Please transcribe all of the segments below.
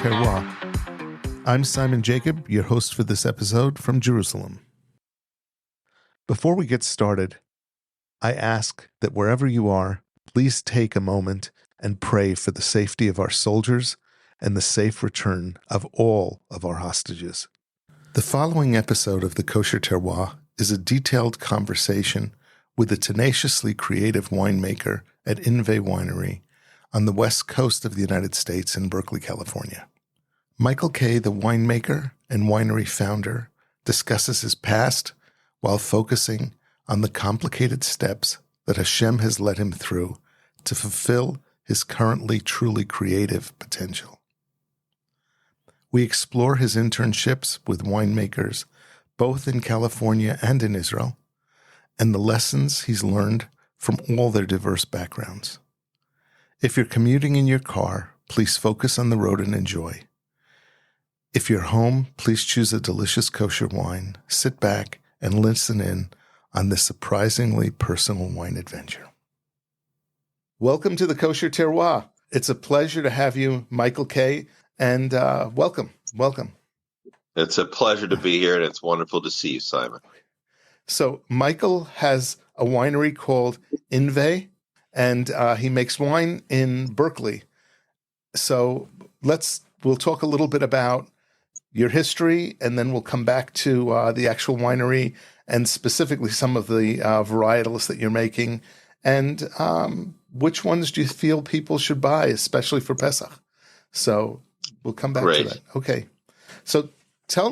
Terroir. I'm Simon Jacob, your host for this episode from Jerusalem. Before we get started, I ask that wherever you are, please take a moment and pray for the safety of our soldiers and the safe return of all of our hostages. The following episode of the Kosher Terroir is a detailed conversation with a tenaciously creative winemaker at Invei Winery on the west coast of the United States in Berkeley, California. Kaye, the winemaker and winery founder, discusses his past while focusing on the complicated steps that Hashem has led him through to fulfill his currently truly creative potential. We explore his internships with winemakers both in California and in Israel, and the lessons he's learned from all their diverse backgrounds. If you're commuting in your car, please focus on the road and enjoy. If you're home, please choose a delicious kosher wine, sit back, and listen in on this surprisingly personal wine adventure. Welcome to the Kosher Terroir. It's a pleasure to have you, Kaye, and welcome. It's a pleasure to be here, and it's wonderful to see you, Simon. So Michael has a winery called Invei, and he makes wine in Berkeley. So we'll talk a little bit about your history, and then we'll come back to the actual winery and specifically some of the varietals that you're making, and which ones do you feel people should buy, especially for Pesach? So we'll come back to that. Okay. So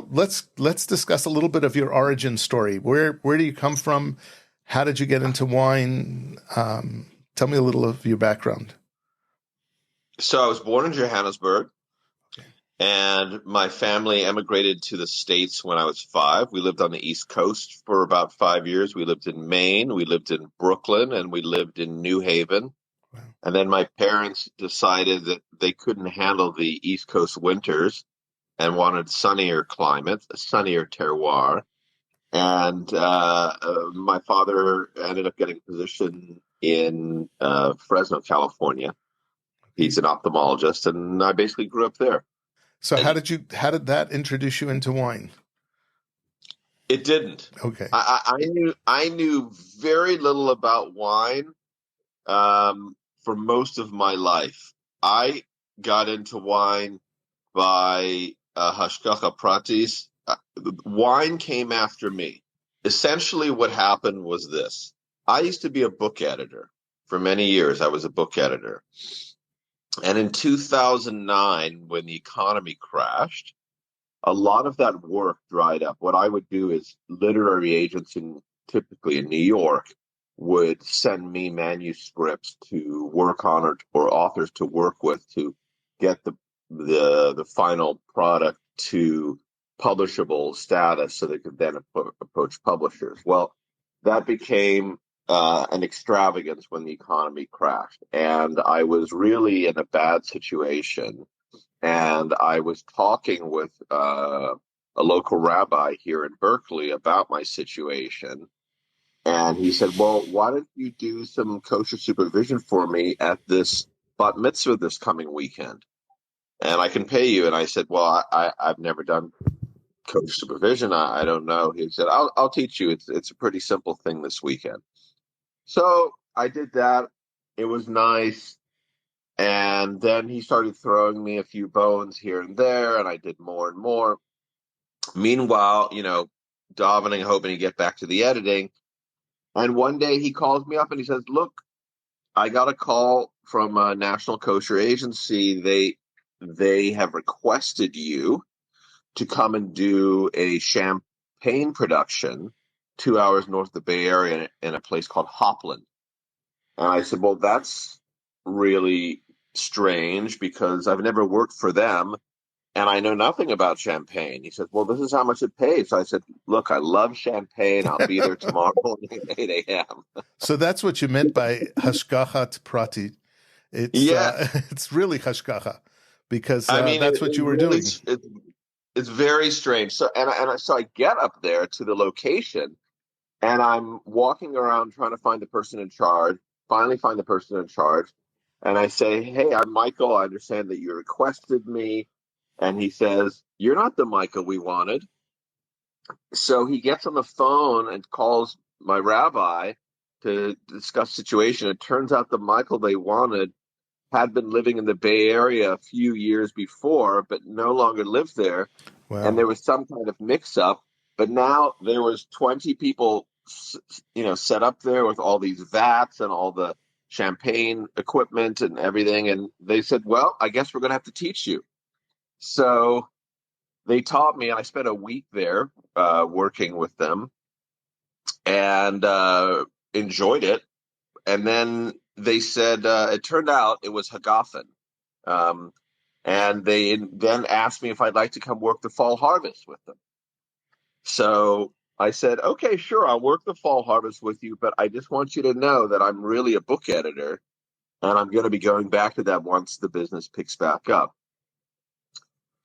let's discuss a little bit of your origin story. Where do you come from? How did you get into wine? Tell me a little of your background. So I was born in Johannesburg, and my family emigrated to the States when I was 5. We lived on the East Coast for about 5 years. We lived in Maine, we lived in Brooklyn, and we lived in New Haven. Wow. And then my parents decided that they couldn't handle the East Coast winters and wanted sunnier climate, a sunnier terroir. And my father ended up getting a position in Fresno, California. He's an ophthalmologist, and I basically grew up there. So how did that introduce you into wine? It didn't. Okay. I knew very little about wine for most of my life. I got into wine by hashgacha pratis. Wine came after me. Essentially what happened was this. I used to be a book editor. For many years, I was a book editor. And in 2009, when the economy crashed, a lot of that work dried up. What I would do is literary agents, typically in New York, would send me manuscripts to work on or authors to work with to get the final product to publishable status so they could then approach publishers. Well, that became an extravagance when the economy crashed. And I was really in a bad situation. And I was talking with a local rabbi here in Berkeley about my situation. And he said, well, why don't you do some kosher supervision for me at this bat mitzvah this coming weekend? And I can pay you. And I said, well, I've never done kosher supervision. I don't know. He said, I'll teach you. It's a pretty simple thing this weekend. So I did that. It was nice. And then he started throwing me a few bones here and there, and I did more and more. Meanwhile, davening, hoping to get back to the editing. And one day he calls me up and he says, look, I got a call from a national kosher agency. They have requested you to come and do a champagne production 2 hours north of the Bay Area in a place called Hopland. And I said, well, that's really strange because I've never worked for them and I know nothing about champagne. He said, well, this is how much it pays. So I said, look, I love champagne. I'll be there tomorrow morning at 8 a.m. So that's what you meant by hashgacha prati. It's really hashgacha because that's what you were doing. It's very strange. So so I get up there to the location and I'm walking around trying to find the person in charge, finally find the person in charge. And I say, hey, I'm Michael. I understand that you requested me. And he says, "You're not the Michael we wanted." So he gets on the phone and calls my rabbi to discuss the situation. It turns out the Michael they wanted had been living in the Bay Area a few years before, but no longer lived there. And Wow. there was some kind of mix-up. But now there was 20 people, set up there with all these vats and all the champagne equipment and everything. And they said, "Well, I guess we're going to have to teach you." So they taught me, and I spent a week there working with them and enjoyed it. And then they said it turned out it was Hagafen. Um, and they then asked me if I'd like to come work the fall harvest with them. So I said, "Okay, sure, I'll work the fall harvest with you, but I just want you to know that I'm really a book editor, and I'm going to be going back to that once the business picks back up."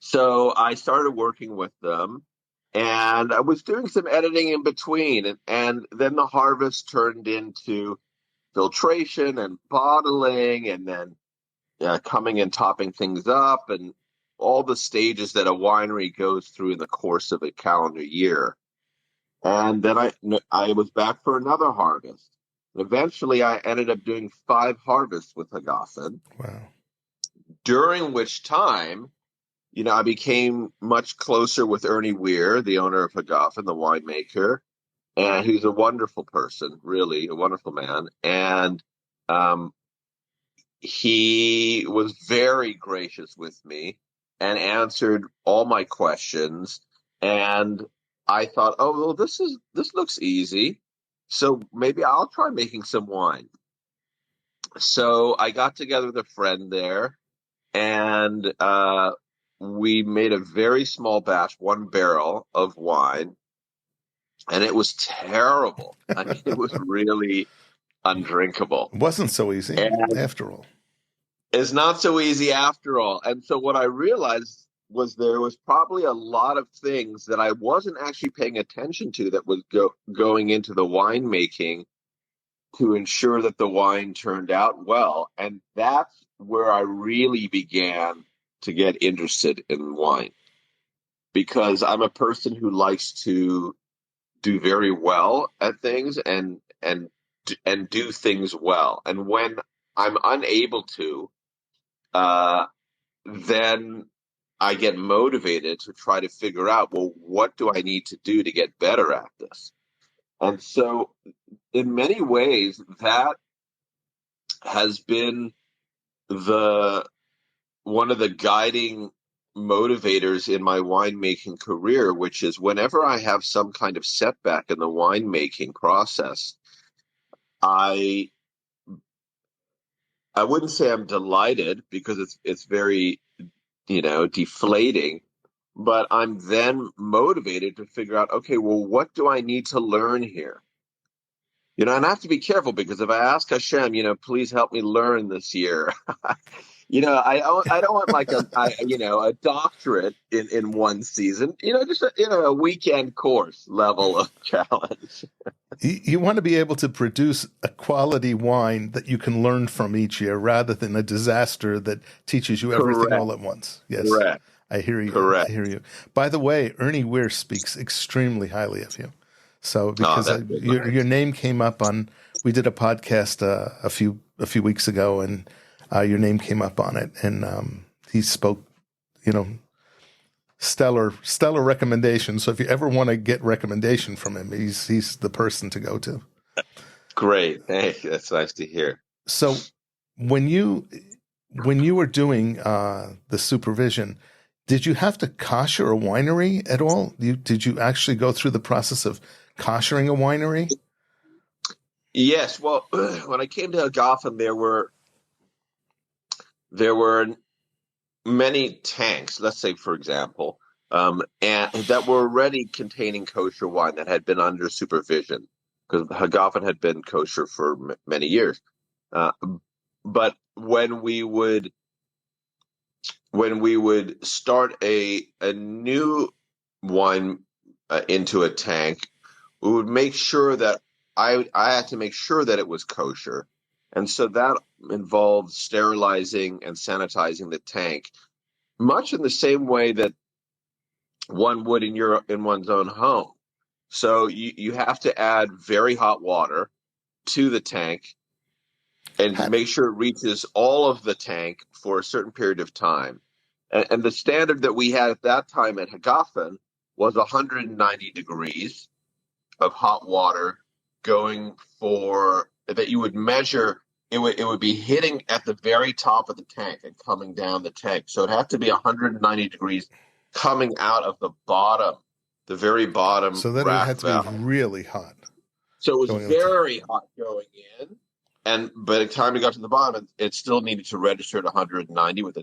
So I started working with them, and I was doing some editing in between, and then the harvest turned into filtration and bottling, and then coming and topping things up, and all the stages that a winery goes through in the course of a calendar year. And then I was back for another harvest. And eventually, I ended up doing 5 harvests with Hagafen, Wow. during which time, I became much closer with Ernie Weir, the owner of Hagafen, the winemaker, and he's a wonderful person, really a wonderful man. And um, he was very gracious with me and answered all my questions. And I thought, oh, well, this looks easy, so maybe I'll try making some wine. So I got together with a friend there, and we made a very small batch, 1 barrel of wine, and it was terrible. I mean, it was really undrinkable. It wasn't so easy And after all. it's not so easy after all. And so what I realized was there was probably a lot of things that I wasn't actually paying attention to that was going into the winemaking to ensure that the wine turned out well. And that's where I really began to get interested in wine, because I'm a person who likes to do very well at things and do things well. And when I'm unable to, uh, then I get motivated to try to figure out, well, what do I need to do to get better at this? And so, in many ways, that has been the one of the guiding motivators in my winemaking career, which is whenever I have some kind of setback in the winemaking process, I I wouldn't say I'm delighted, because it's very, deflating, but I'm then motivated to figure out, okay, well, what do I need to learn here? And I have to be careful, because if I ask Hashem, please help me learn this year, I don't want like a doctorate in one season, just a weekend course level of challenge. You want to be able to produce a quality wine that you can learn from each year, rather than a disaster that teaches you everything Correct. all at once. Yes, Correct. I hear you. I Correct. hear you. By the way, Ernie Weir speaks extremely highly of you. So Oh, because that's good. your name came up on, we did a podcast a few weeks ago, and your name came up on it, and he spoke, you know, stellar recommendations. So if you ever want to get recommendation from him, he's the person to go to. Great. Thank you. That's nice to hear. So when you were doing the supervision, did you have to kosher a winery at all? Did you actually go through the process of koshering a winery? Yes. Well, when I came to Gotham, there were many tanks, let's say, for example, and that were already containing kosher wine that had been under supervision, because Hagafen had been kosher for many years. Uh, but when we would start a new wine into a tank, we would make sure that I had to make sure that it was kosher, and so that involved sterilizing and sanitizing the tank. much in the same way that one would in one's own home. So you have to add very hot water to the tank and How, make sure it reaches all of the tank for a certain period of time. And the standard that we had at that time at Hagafen was 190 degrees of hot water going for that you would measure. It would be hitting at the very top of the tank and coming down the tank. So it had to be 190 degrees coming out of the bottom, the very bottom so that it rack had to be valve. really hot. So it was Going very hot going in, and by the time it got to the bottom, it still needed to register at 190 with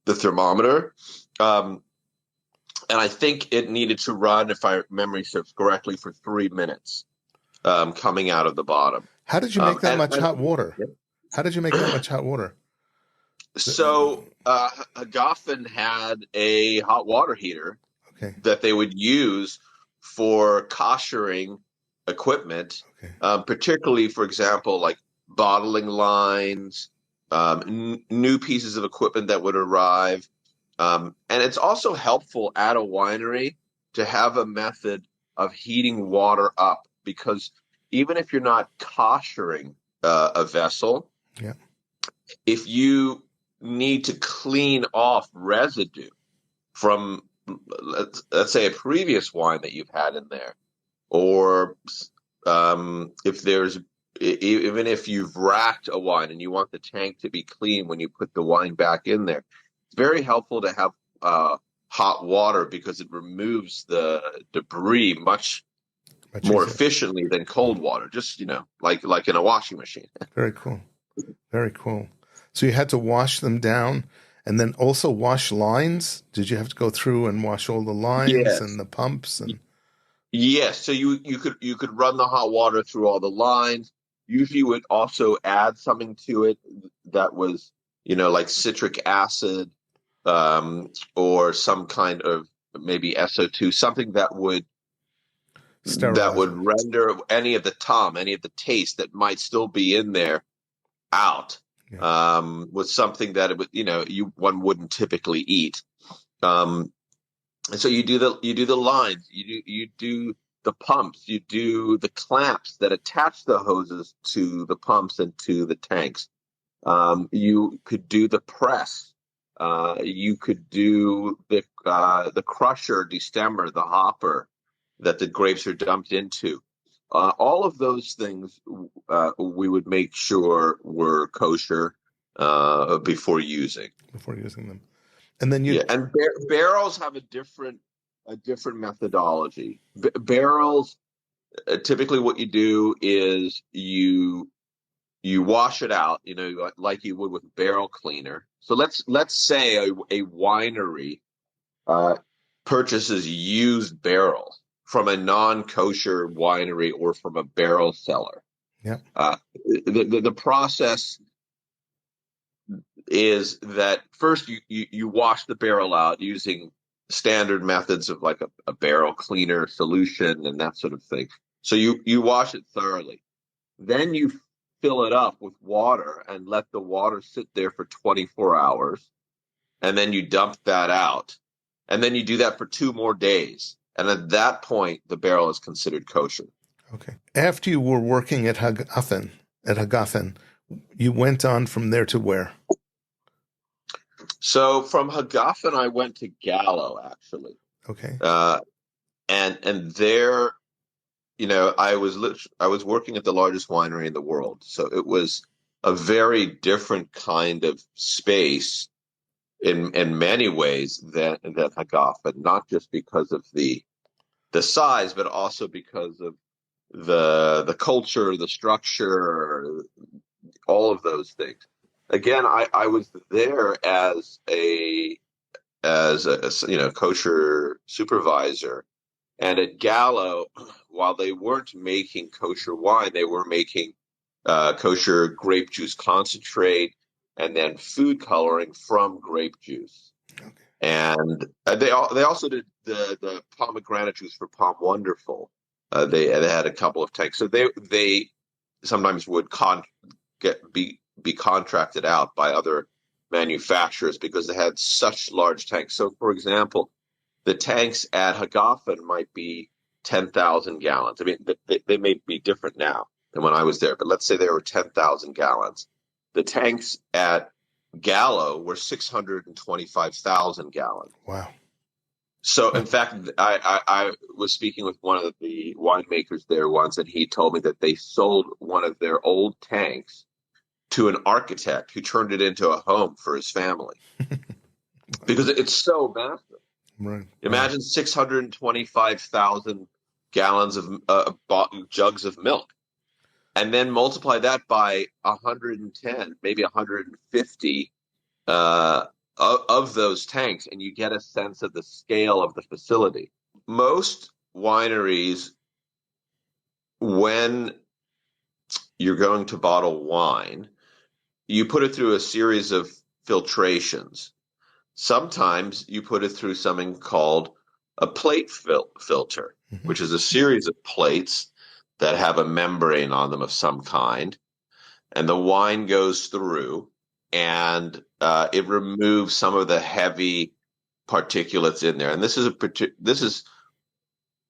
the thermometer. And I think it needed to run, if my memory serves correctly, for 3 minutes coming out of the bottom. How did you make that much hot water? Yeah. How did you make that much hot water? So Hagafen had a hot water heater that they would use for koshering equipment, particularly, for example, like bottling lines, new pieces of equipment that would arrive. And it's also helpful at a winery to have a method of heating water up, because even if you're not koshering a vessel, if you need to clean off residue from, let's say, a previous wine that you've had in there, or if there's, even if you've racked a wine and you want the tank to be clean when you put the wine back in there, it's very helpful to have hot water, because it removes the debris much more efficiently than cold water, just, like in a washing machine. Very cool. Very cool. So you had to wash them down and then also wash lines? Did you have to go through and wash all the lines and the pumps? And yes. So you could run the hot water through all the lines. Usually you would also add something to it that was, like citric acid, or some kind of maybe SO2, something that would render any of the taste that might still be in there out. Was something that it would, one wouldn't typically eat. And so you do the lines, you do the pumps, you do the clamps that attach the hoses to the pumps and to the tanks. You could do the press. You could do the crusher, destemmer, the hopper that the grapes are dumped into. All of those things we would make sure were kosher before using them, and then barrels have a different methodology. Barrels, typically, what you do is you wash it out, like you would with a barrel cleaner. So let's say a winery purchases used barrels from a non-kosher winery or from a barrel cellar. The process is that first you wash the barrel out using standard methods of like a barrel cleaner solution and that sort of thing. So you wash it thoroughly. Then you fill it up with water and let the water sit there for 24 hours. And then you dump that out. And then you do that for 2 more days. And at that point, the barrel is considered kosher. Okay. After you were working at Hagafen, you went on from there to where? So from Hagafen, I went to Gallo, actually. Okay. And there, I was working at the largest winery in the world. So it was a very different kind of space in many ways than Hagafen, not just because of the size, but also because of the culture, the structure, all of those things. Again, I was there as a kosher supervisor, and at Gallo, while they weren't making kosher wine, they were making kosher grape juice concentrate and then food coloring from grape juice. Okay. And they also did the pomegranate juice for Palm Wonderful. They had a couple of tanks, so they sometimes would be contracted out by other manufacturers because they had such large tanks. So, for example, the tanks at Hagafen might be 10,000 gallons. I mean, they may be different now than when I was there, but let's say they were 10,000 gallons. The tanks at Gallo were 625,000 gallons. Wow. So, in fact, I was speaking with one of the winemakers there once, and he told me that they sold one of their old tanks to an architect who turned it into a home for his family because it's so massive. Right. Imagine 625,000 gallons of jugs of milk, and then multiply that by 110, maybe 150 of those tanks, and you get a sense of the scale of the facility. Most wineries, when you're going to bottle wine, you put it through a series of filtrations. Sometimes you put it through something called a plate filter, which is a series of plates that have a membrane on them of some kind, and the wine goes through, and it removes some of the heavy particulates in there. And this is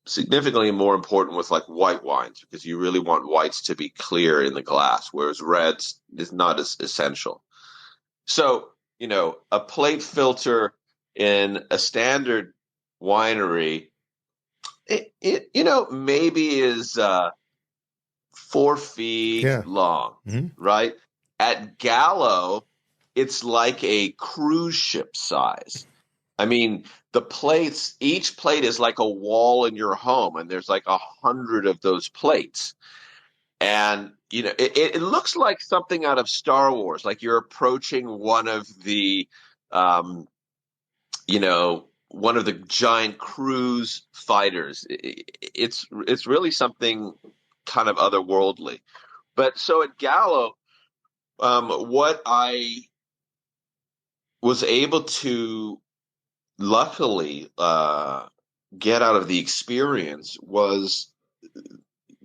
significantly more important with like white wines because you really want whites to be clear in the glass, whereas reds is not as essential. So, a plate filter in a standard winery, it maybe is 4 feet long, right? At Gallo, it's like a cruise ship size. I mean, the plates, each plate is like a wall in your home, and there's like 100 of those plates. And, it looks like something out of Star Wars, like you're approaching one of the, one of the giant cruise fighters. It's really something kind of otherworldly. But so at Gallo, what I was able to luckily get out of the experience was,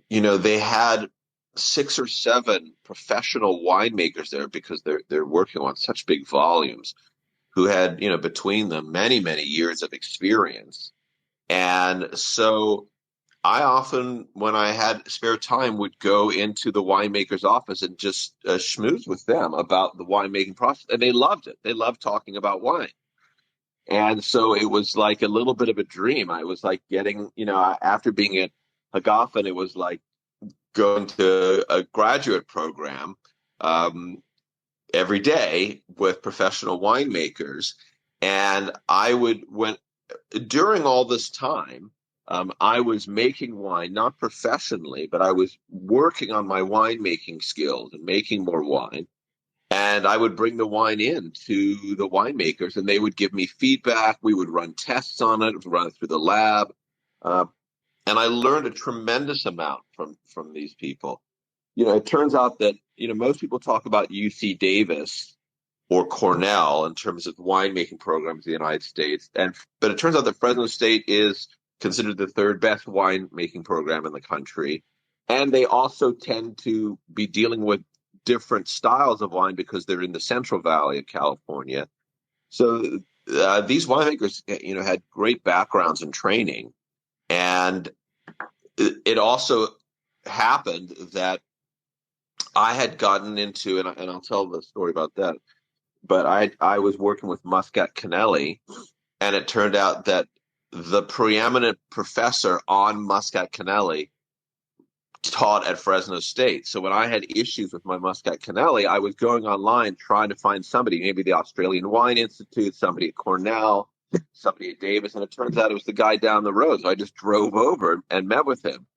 they had 6 or 7 professional winemakers there because they're working on such big volumes, who had, between them many, many years of experience. And so I often, when I had spare time, would go into the winemaker's office and just schmooze with them about the winemaking process. And they loved it. They loved talking about wine. And so it was like a little bit of a dream. I was like getting, after being at Hagafen, it was like going to a graduate program every day with professional winemakers. And during all this time, I was making wine, not professionally, but I was working on my winemaking skills and making more wine. And I would bring the wine in to the winemakers, and they would give me feedback. We would run tests on it, run it through the lab. And I learned a tremendous amount from these people. It turns out that, most people talk about UC Davis or Cornell in terms of winemaking programs in the United States. But it turns out that Fresno State is considered the 3rd best winemaking program in the country. And they also tend to be dealing with different styles of wine because they're in the Central Valley of California. So these winemakers, had great backgrounds in training. And it also happened that I had gotten into, and I'll tell the story about that, but I was working with Muscat Canelli, and it turned out that the preeminent professor on Muscat Canelli taught at Fresno State. So when I had issues with my Muscat Canelli, I was going online trying to find somebody, maybe the Australian Wine Institute, somebody at Cornell, somebody at Davis, and it turns out it was the guy down the road. So I just drove over and met with him.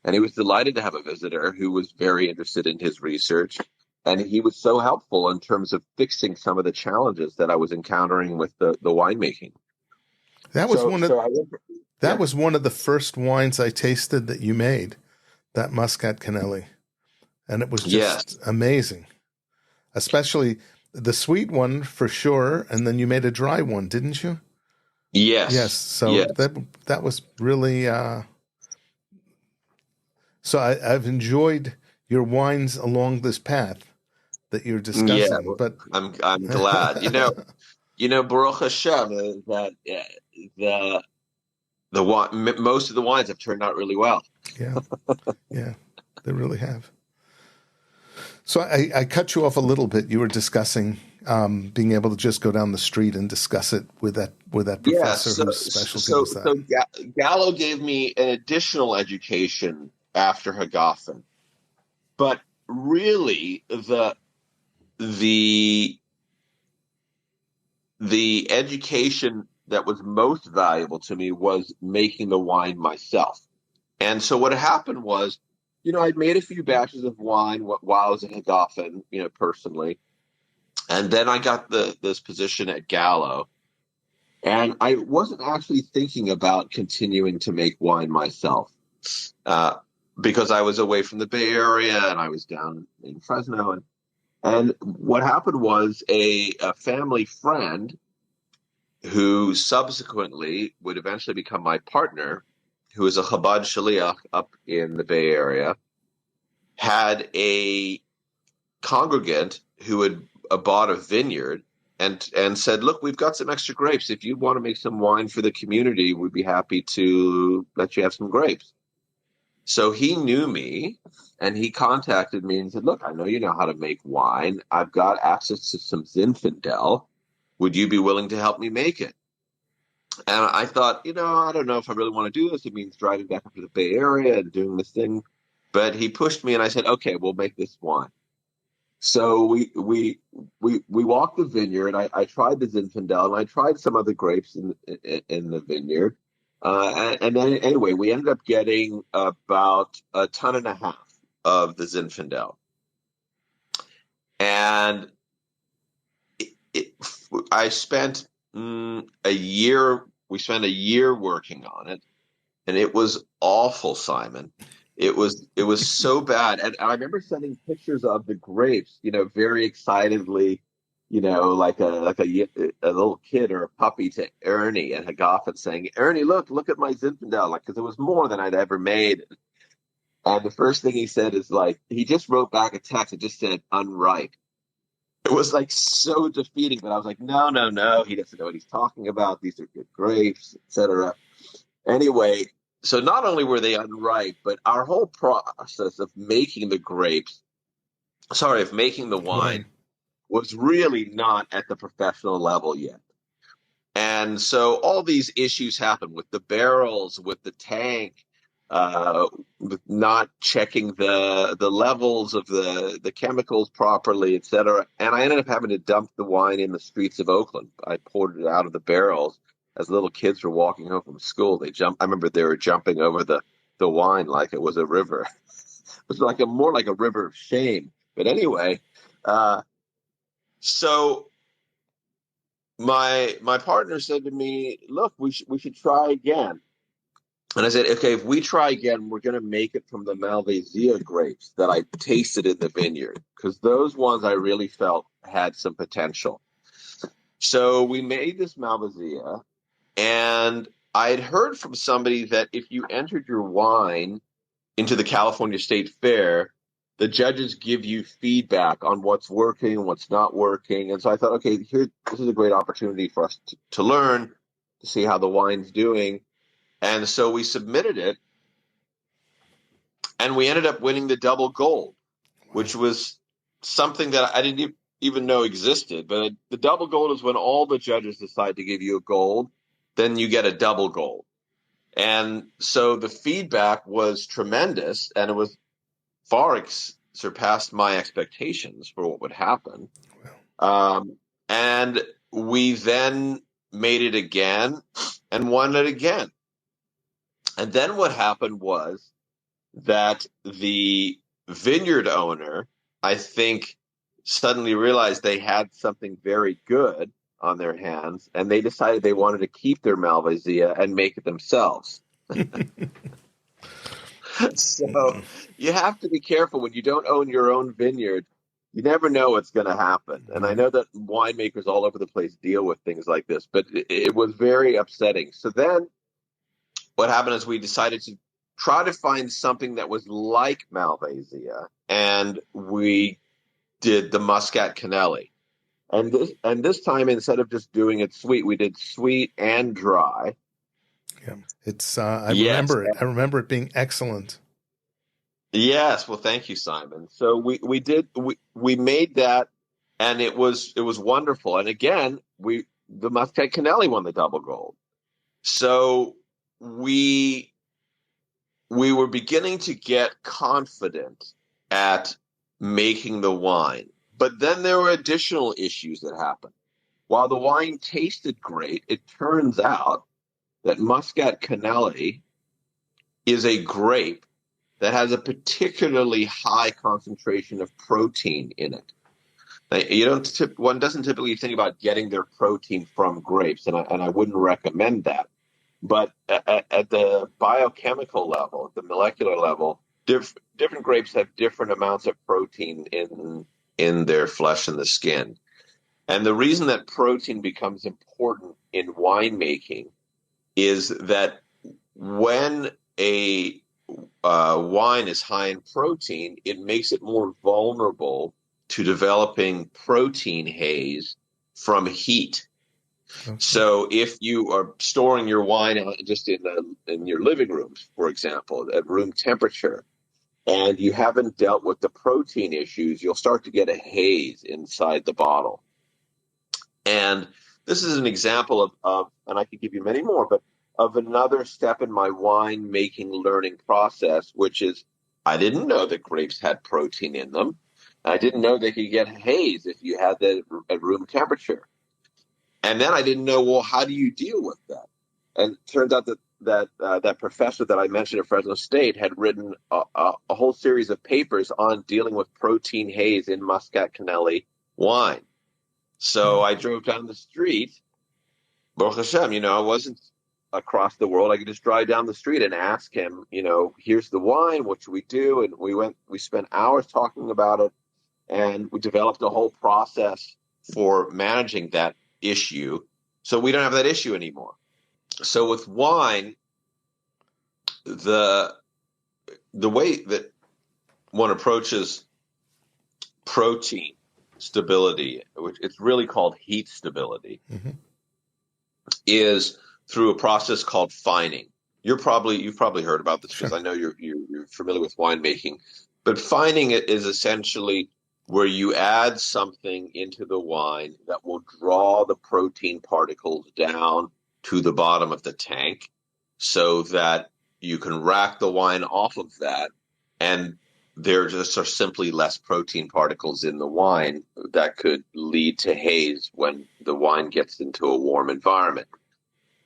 And he was delighted to have a visitor who was very interested in his research. And he was so helpful in terms of fixing some of the challenges that I was encountering with the winemaking. That was was one of the first wines I tasted that you made, that Muscat Canelli. And it was just amazing. Especially the sweet one for sure. And then you made a dry one, didn't you? Yes. Yes. So that was really so I've enjoyed your wines along this path, that you're Yeah, discussing. well, But I'm glad. Baruch Hashem, that the most of the wines have turned out really well. yeah, they really have. So I cut you off a little bit. You were discussing being able to just go down the street and discuss it with that Yeah, professor whose specialty was that. so Gallo gave me an additional education after Hagafen, but really the education that was most valuable to me was making the wine myself. And so what happened was, I'd made a few batches of wine while I was in Hagafen, personally, and then I got this position at Gallo. And I wasn't actually thinking about continuing to make wine myself because I was away from the Bay Area and I was down in Fresno. And what happened was a family friend who subsequently would eventually become my partner, who is a Chabad Shaliach up in the Bay Area, had a congregant who had bought a vineyard and said, look, we've got some extra grapes. If you want to make some wine for the community, we'd be happy to let you have some grapes. So he knew me and he contacted me and said, look, I know you know how to make wine. I've got access to some Zinfandel. Would you be willing to help me make it? And I thought, I don't know if I really want to do this. It means driving back up to the Bay Area and doing this thing. But he pushed me and I said, okay, we'll make this wine. So we walked the vineyard. I tried the Zinfandel and I tried some other grapes in the vineyard. And then anyway, we ended up getting about 1.5 tons of the Zinfandel. And I spent a year. We spent a year working on it, and it was awful, Simon. It was so bad, and I remember sending pictures of the grapes, very excitedly, like a little kid or a puppy to Ernie and Hagafen, saying, "Ernie, look at my Zinfandel," because it was more than I'd ever made. And the first thing he said is he just wrote back a text. It just said unripe. It was so defeating, but I was like, no, he doesn't know what he's talking about. These are good grapes, etc. Anyway, so not only were they unripe, but our whole process of making the wine was really not at the professional level yet. And so all these issues happened with the barrels, with the tank, with not checking the levels of the chemicals properly, etc. And I ended up having to dump the wine in the streets of Oakland. I poured it out of the barrels. As little kids were walking home from school, I remember they were jumping over the wine like it was a river. It was more like a river of shame. But anyway, so my partner said to me, "Look, we should try again." And I said, "Okay, if we try again, we're going to make it from the Malvasia grapes that I tasted in the vineyard, because those ones I really felt had some potential." So we made this Malvasia, and I had heard from somebody that if you entered your wine into the California State Fair, the judges give you feedback on what's working and what's not working. And so I thought, okay, this is a great opportunity for us to learn, to see how the wine's doing. And so we submitted it, and we ended up winning the double gold, which was something that I didn't even know existed. But the double gold is when all the judges decide to give you a gold, then you get a double gold. And so the feedback was tremendous, and it was far surpassed my expectations for what would happen. And we then made it again and won it again. And then what happened was that the vineyard owner, I think, suddenly realized they had something very good on their hands, and they decided they wanted to keep their Malvasia and make it themselves. So you have to be careful when you don't own your own vineyard. You never know what's going to happen. And I know that winemakers all over the place deal with things like this, but it was very upsetting. So then what happened is we decided to try to find something that was like Malvasia. And we did the Muscat Canelli. And this time, instead of just doing it sweet, we did sweet and dry. Yeah. It's I Yes. remember it. I remember it being excellent. Yes. Well, thank you, Simon. So we made that, and it was wonderful. And again, the Muscat Canelli won the double gold. So we were beginning to get confident at making the wine. But then there were additional issues that happened. While the wine tasted great, it turns out that Muscat Canelli is a grape that has a particularly high concentration of protein in it. Now, one doesn't typically think about getting their protein from grapes, and I wouldn't recommend that. But at the biochemical level, at the molecular level, different grapes have different amounts of protein in their flesh and the skin. And the reason that protein becomes important in winemaking is that when a wine is high in protein, it makes it more vulnerable to developing protein haze from heat. Okay. So if you are storing your wine just in your living rooms, for example, at room temperature, and you haven't dealt with the protein issues, you'll start to get a haze inside the bottle. And this is an example of, and I could give you many more, but of another step in my wine making learning process, which is I didn't know that grapes had protein in them. I didn't know they could get haze if you had that at room temperature. And then I didn't know, well, how do you deal with that? And it turns out that professor that I mentioned at Fresno State had written a whole series of papers on dealing with protein haze in Muscat Canelli wine. So I drove down the street. Baruch Hashem, I wasn't across the world. I could just drive down the street and ask him, here's the wine. What should we do? And we spent hours talking about it, and we developed a whole process for managing that issue. So we don't have that issue anymore. So with wine, the way that one approaches protein stability, which it's really called heat stability, is through a process called fining. You've probably heard about this because I know you're familiar with winemaking. But fining it is essentially where you add something into the wine that will draw the protein particles down to the bottom of the tank so that you can rack the wine off of that, and there just are simply less protein particles in the wine that could lead to haze when the wine gets into a warm environment.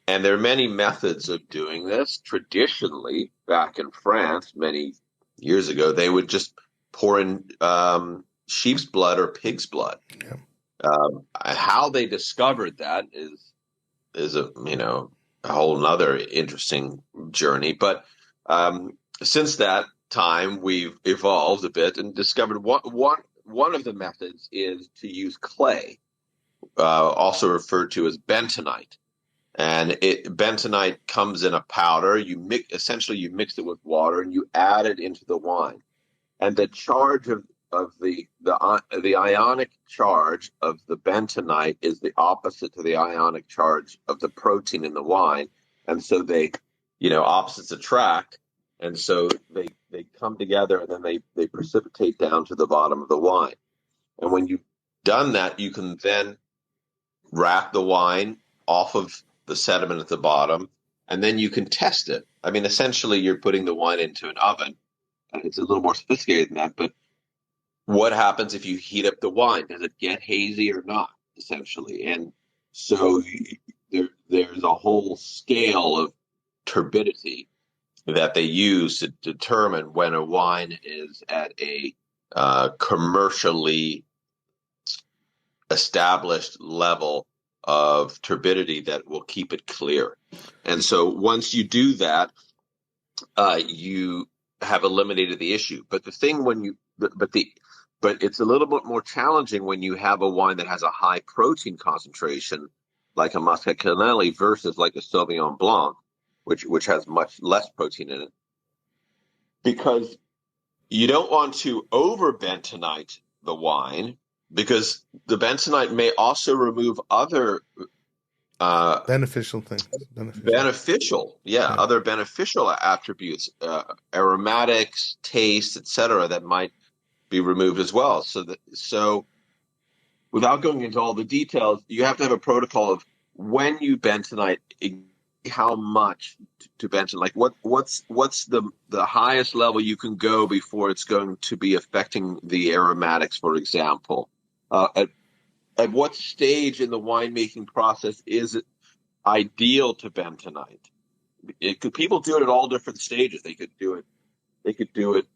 And there are many methods of doing this. Traditionally, back in France, many years ago, they would just pour in sheep's blood or pig's blood. Yeah. How they discovered that is a whole nother interesting journey. But since that time, we've evolved a bit and discovered one of the methods is to use clay, also referred to as bentonite. And bentonite comes in a powder. You mix it with water and you add it into the wine. And the charge of the ionic charge of the bentonite is the opposite to the ionic charge of the protein in the wine. And so they, opposites attract. And so they come together and then they precipitate down to the bottom of the wine. And when you've done that, you can then rack the wine off of the sediment at the bottom, and then you can test it. I mean, essentially, you're putting the wine into an oven. It's a little more sophisticated than that, but what happens if you heat up the wine? Does it get hazy or not, essentially? And so there's a whole scale of turbidity that they use to determine when a wine is at a commercially established level of turbidity that will keep it clear. And so once you do that, you have eliminated the issue. But the thing but it's a little bit more challenging when you have a wine that has a high protein concentration, like a Muscat Canelli versus like a Sauvignon Blanc, which has much less protein in it, because you don't want to over bentonite the wine because the bentonite may also remove other beneficial things. Other beneficial attributes, aromatics, taste, etc., that might be removed as well. So without going into all the details, you have to have a protocol of when you bentonite, how much to bentonite. Like what's the highest level you can go before it's going to be affecting the aromatics, for example. At what stage in the winemaking process is it ideal to bentonite? People do it at all different stages. They could do it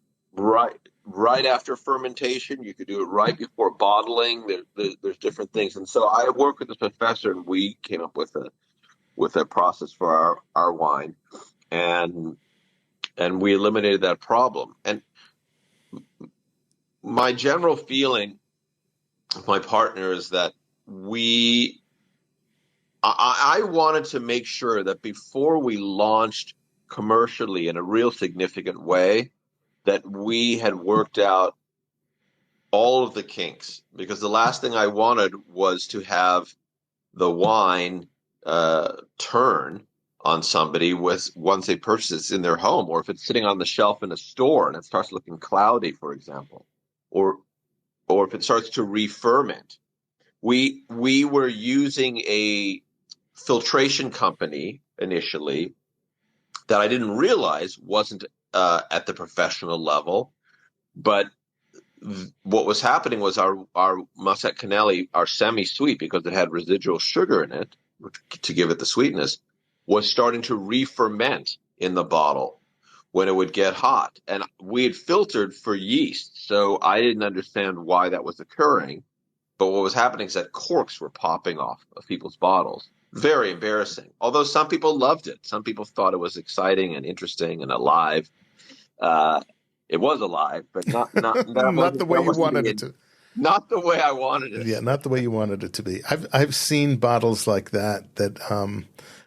right after fermentation. You could do it right before bottling. There's different things. And so I worked with this professor, and we came up with a process for our wine, and we eliminated that problem. And my general feeling with my partner is that I wanted to make sure that before we launched commercially in a real significant way, that we had worked out all of the kinks, because the last thing I wanted was to have the wine turn on somebody once they purchase it in their home, or if it's sitting on the shelf in a store and it starts looking cloudy, for example, or if it starts to re-ferment. We were using a filtration company initially that I didn't realize wasn't at the professional level, but what was happening was our Muscat Canelli, our semi-sweet, because it had residual sugar in it to give it the sweetness, was starting to re-ferment in the bottle when it would get hot. And we had filtered for yeast, so I didn't understand why that was occurring. But what was happening is that corks were popping off of people's bottles. Very embarrassing. Although some people loved it. Some people thought it was exciting and interesting and alive. It was alive, but not the way you wanted it to. Not the way I wanted it. Yeah, not the way you wanted it to be. I've seen bottles like that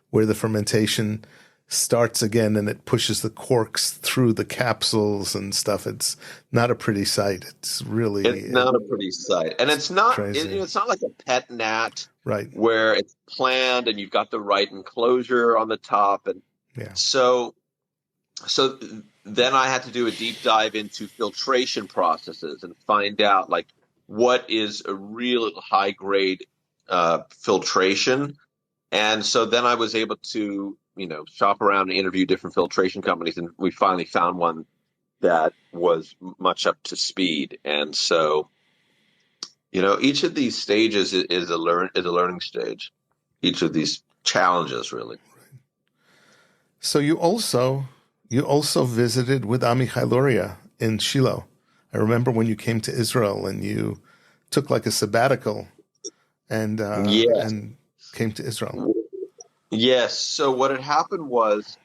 where the fermentation starts again and it pushes the corks through the capsules and stuff. It's not a pretty sight. It's not a pretty sight, and it's not. It's not like a pet nat, right? Where it's planned and you've got the right enclosure on the top, and so then I had to do a deep dive into filtration processes and find out like what is a real high grade filtration. And so then I was able to, shop around and interview different filtration companies, and we finally found one that was much up to speed. And so, each of these stages is a learning stage. Each of these challenges, really. So you also visited with Amichai Luria in Shiloh. I remember when you came to Israel and you took like a sabbatical and came to Israel. Yes. So what had happened was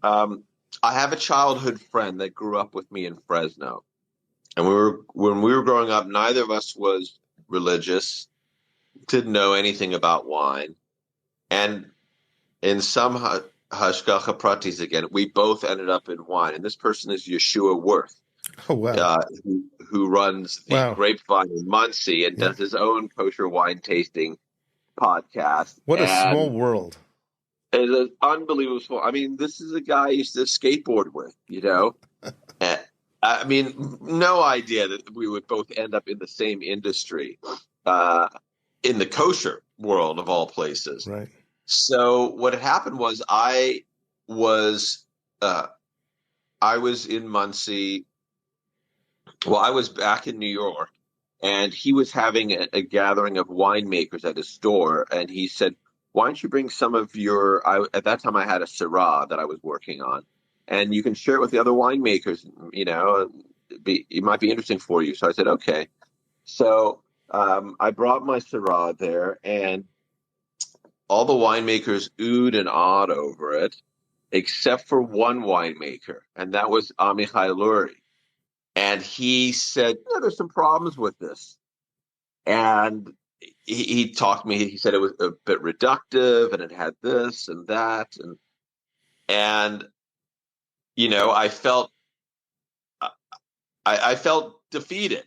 I have a childhood friend that grew up with me in Fresno. And when we were growing up, neither of us was religious, didn't know anything about wine. And in some hashgacha pratis, again, we both ended up in wine. And this person is Yeshua Worth, who runs the Grapevine in Muncie and does his own kosher wine tasting podcast. What a small world. It is unbelievable. I mean, this is a guy I used to skateboard with, I mean, no idea that we would both end up in the same industry, in the kosher world of all places. Right. So what had happened was I was in Muncie. Well, I was back in New York, and he was having a gathering of winemakers at his store, and he said, why don't you bring some of at that time I had a Syrah that I was working on, and you can share it with the other winemakers, it might be interesting for you. So I said, okay. So I brought my Syrah there, and all the winemakers oohed and awed over it, except for one winemaker, and that was Amichai Luria. And he said, there's some problems with this. And he talked to me. He said it was a bit reductive, and it had this and that, and I felt defeated.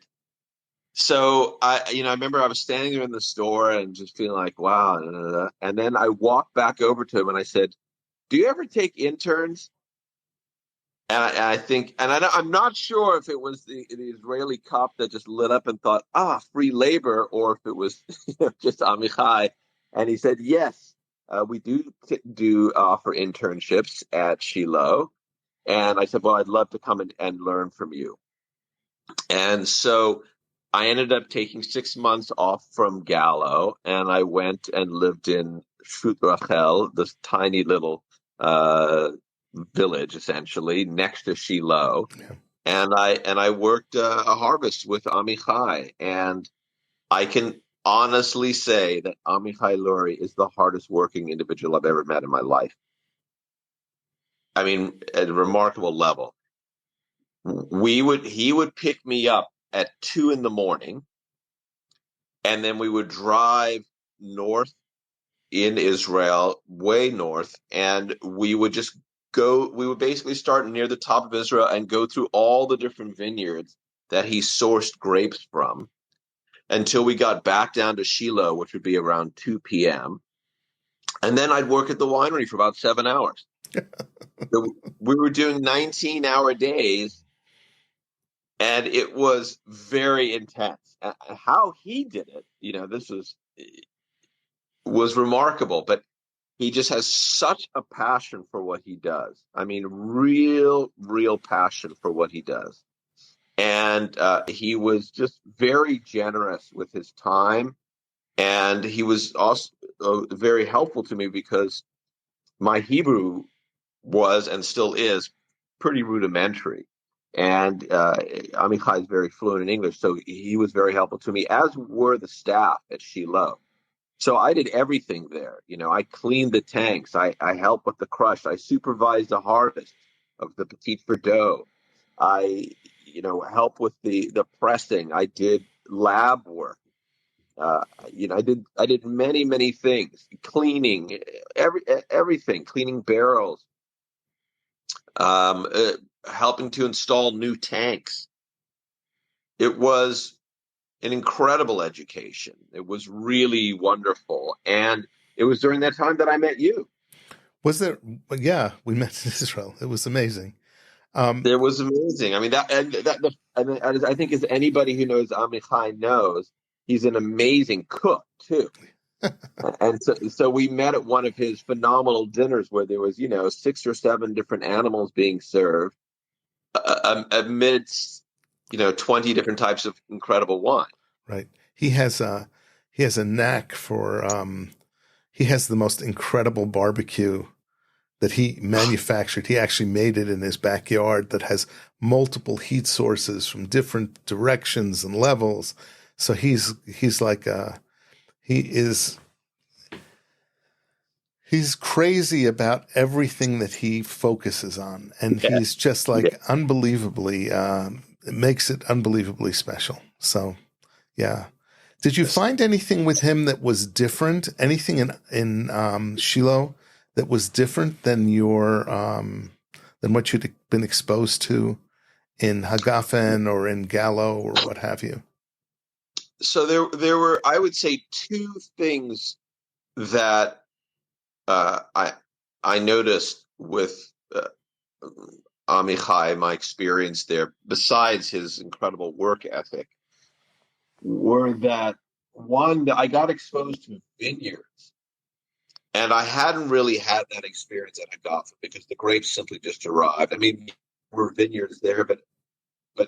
So I remember I was standing there in the store and just feeling like, wow. And then I walked back over to him and I said, "Do you ever take interns?" And I think, I'm not sure if it was the Israeli cop that just lit up and thought, free labor, or if it was just Amichai. And he said, yes, we do offer internships at Shiloh. And I said, well, I'd love to come and learn from you. And so I ended up taking 6 months off from Gallo, and I went and lived in Shut Rachel, this tiny little village, essentially next to Shiloh. Yeah. And I worked a harvest with Amichai, and I can honestly say that Amichai Lurie is the hardest working individual I've ever met in my life. I mean, at a remarkable level. He would pick me up at 2 a.m, and then we would drive north in Israel, way north, and we would just go. We would basically start near the top of Israel and go through all the different vineyards that he sourced grapes from until we got back down to Shiloh, which would be around 2 p.m. And then I'd work at the winery for about 7 hours. So we were doing 19-hour days, and it was very intense. How he did it, this was remarkable, but he just has such a passion for what he does. I mean, real passion for what he does. And he was just very generous with his time. And he was also very helpful to me because my Hebrew was and still is pretty rudimentary. And Amichai is very fluent in English, so he was very helpful to me, as were the staff at Shiloh. So I did everything there. I cleaned the tanks. I helped with the crush. I supervised the harvest of the Petit Verdot. I, helped with the pressing. I did lab work. I did many things, cleaning, everything, cleaning barrels, um, uh, helping to install new tanks. It was an incredible education. It was really wonderful. And it was during that time that I met you. Was there? Yeah, we met in Israel. It was amazing. It was amazing. I mean, I think as anybody who knows Amichai knows, he's an amazing cook too. And so we met at one of his phenomenal dinners where there was, 6 or 7 different animals being served amidst, 20 different types of incredible wine. Right. He has a knack for he has the most incredible barbecue that he manufactured. He actually made it in his backyard that has multiple heat sources from different directions and levels. So he's like he is he's crazy about everything that he focuses on, and Yeah. he's just like unbelievably it makes it unbelievably special. So yeah. Did you find anything with him that was different? Anything in Shiloh that was different than than what you'd been exposed to in Hagafen or in Gallo or what have you? So there were, I would say, 2 things that I noticed with Amichai, my experience there, besides his incredible work ethic, were that one, that I got exposed to vineyards, and I hadn't really had that experience at Hagafen because the grapes simply just arrived. I mean, there were vineyards there, but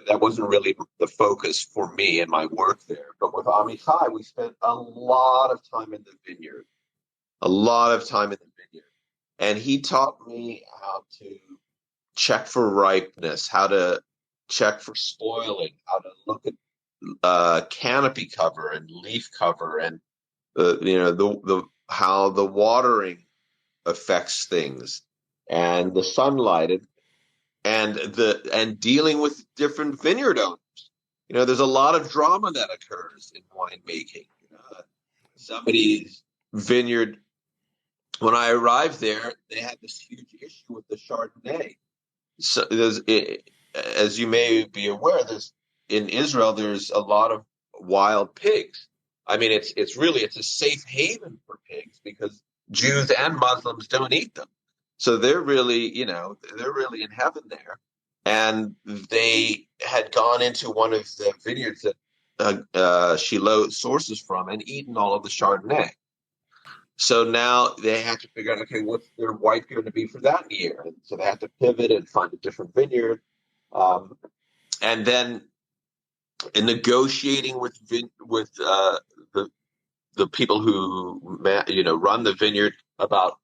that wasn't really the focus for me and my work there. But with Amichai, we spent a lot of time in the vineyard, a lot of time in the vineyard. And he taught me how to check for ripeness, how to check for spoiling, how to look at canopy cover and leaf cover, and the how the watering affects things, and the sunlight, and dealing with different vineyard owners. There's a lot of drama that occurs in winemaking. Somebody's vineyard, when I arrived there, they had this huge issue with the Chardonnay. So as you may be aware, in Israel, there's a lot of wild pigs. I mean, it's a safe haven for pigs because Jews and Muslims don't eat them. So they're really, they're really in heaven there. And they had gone into one of the vineyards that she sources from and eaten all of the Chardonnay. So now they have to figure out, okay, what's their white going to be for that year? And so they have to pivot and find a different vineyard. And then in negotiating with the people who run the vineyard about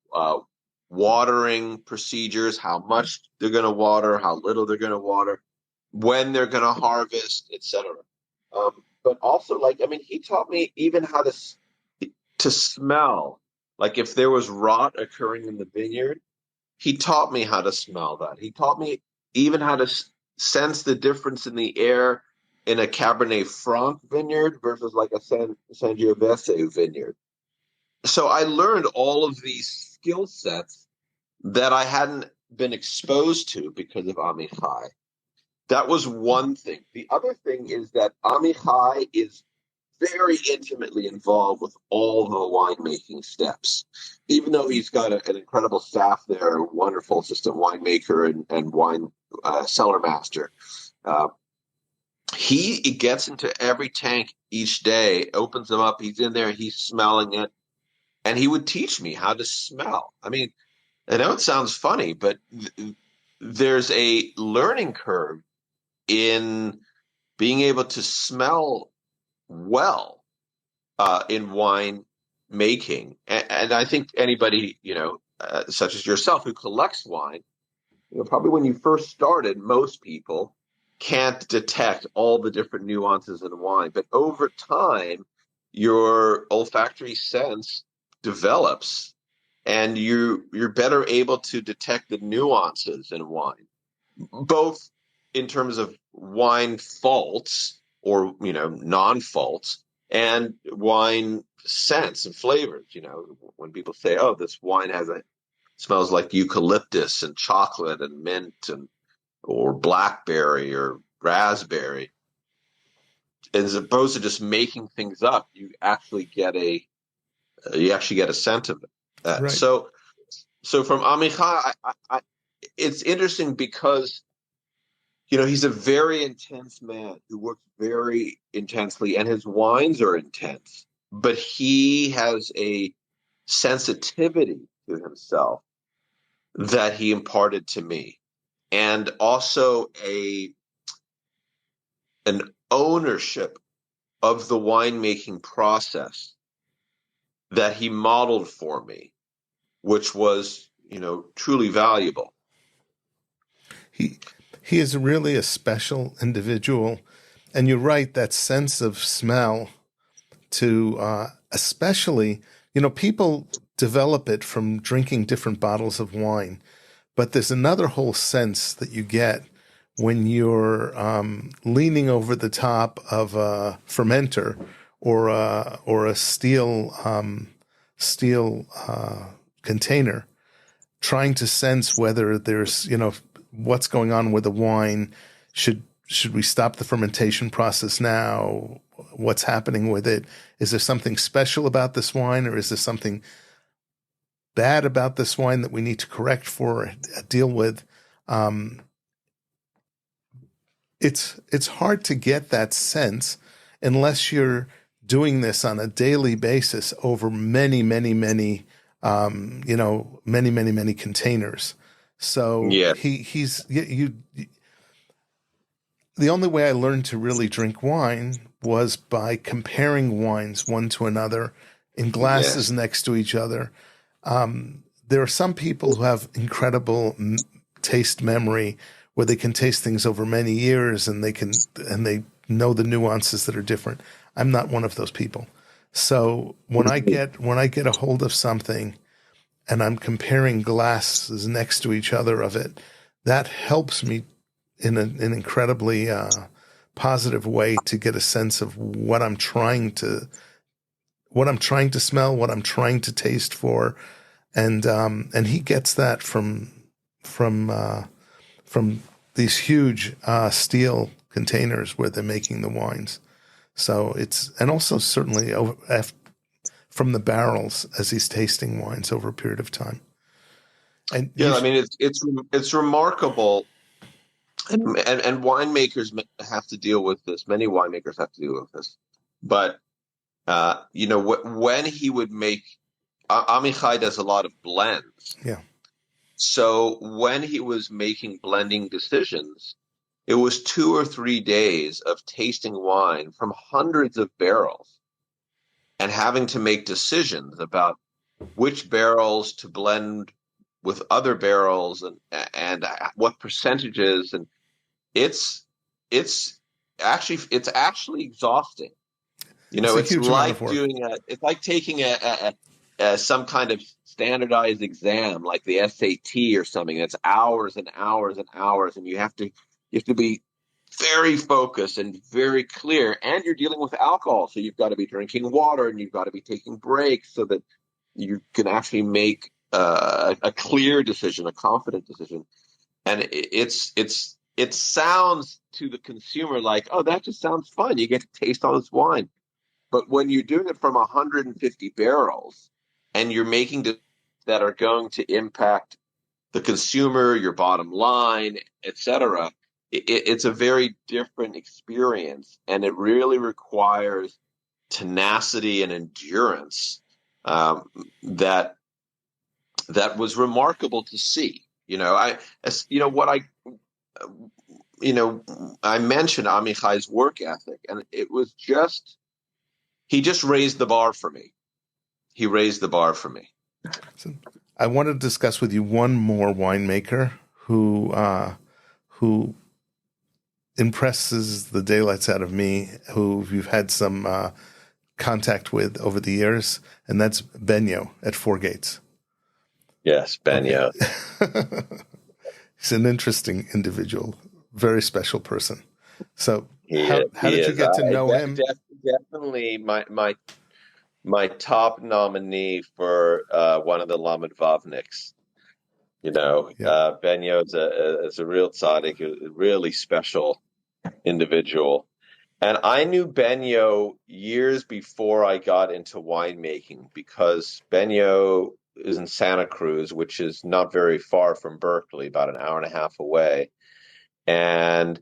watering procedures, how much they're going to water, how little they're going to water, when they're going to harvest, etc. But also, he taught me even how to smell. Like if there was rot occurring in the vineyard, he taught me how to smell that. He taught me even how to sense the difference in the air in a Cabernet Franc vineyard versus like a Sangiovese vineyard. So I learned all of these skill sets that I hadn't been exposed to because of Amichai. That was one thing. The other thing is that Amichai is very intimately involved with all the winemaking steps. Even though he's got an incredible staff there, a wonderful assistant winemaker and wine cellar master, he gets into every tank each day, opens them up, he's in there, he's smelling it, and he would teach me how to smell. I mean, I know it sounds funny, but there's a learning curve in being able to smell well in wine making. And I think anybody, such as yourself who collects wine, probably when you first started, most people can't detect all the different nuances in wine. But over time, your olfactory sense develops and you're better able to detect the nuances in wine, both in terms of wine faults or non-faults and wine scents and flavors. When people say, "Oh, this wine smells like eucalyptus and chocolate and mint or blackberry or raspberry," as opposed to just making things up, you actually get a scent of it. Right. So from Amichai, it's interesting because he's a very intense man who works very intensely, and his wines are intense. But he has a sensitivity to himself that he imparted to me, and also an ownership of the winemaking process that he modeled for me, which was truly valuable. He is really a special individual. And you're right, that sense of smell to especially, people develop it from drinking different bottles of wine. But there's another whole sense that you get when you're leaning over the top of a fermenter or a steel container, trying to sense whether there's, what's going on with the wine. Should we stop the fermentation process now? What's happening with it? Is there something special about this wine, or is there something bad about this wine that we need to correct for, deal with? It's hard to get that sense unless you're doing this on a daily basis over many, many, many, many containers. So Yeah. The only way I learned to really drink wine was by comparing wines one to another in glasses next to each other. There are some people who have incredible taste memory where they can taste things over many years and they know the nuances that are different. I'm not one of those people. So when I get a hold of something and I'm comparing glasses next to each other of it, that helps me in an incredibly positive way to get a sense of what I'm trying to smell, what I'm trying to taste for, and he gets that from these huge steel containers where they're making the wines. So and also certainly from the barrels as he's tasting wines over a period of time. And Yeah, I mean it's remarkable, and winemakers have to deal with this. Many winemakers have to deal with this, but when he would make, Amichai does a lot of blends. yeah, So when he was making blending decisions, it was 2 or 3 days of tasting wine from hundreds of barrels and having to make decisions about which barrels to blend with other barrels and what percentages. And it's it's it's actually exhausting. it's a It's huge amount of like work. it's like taking some kind of standardized exam, like the SAT or something. That's hours and hours and hours, and you have to be very focused and very clear. And you're dealing with alcohol, so you've got to be drinking water and you've got to be taking breaks so that you can actually make a clear decision, a confident decision. And it sounds to the consumer like, oh, that just sounds fun. You get to taste all this wine. But when you're doing it from 150 barrels and you're making that are going to impact the consumer, your bottom line, etc., it's a very different experience, and it really requires tenacity and endurance that was remarkable to see. I mentioned Amichai's work ethic, and it was he just raised the bar for me. He raised the bar for me. So I want to discuss with you one more winemaker who impresses the daylights out of me, who you've had some contact with over the years, and that's Benyo at Four Gates. Yes, Benyo. Okay. He's an interesting individual, very special person. So how did you get to know him? Definitely my top nominee for one of the Lamed Vavniks. Benyo is a real tzaddik, a really special individual. And I knew Benyo years before I got into winemaking, because Benyo is in Santa Cruz, which is not very far from Berkeley, about an hour and a half away. And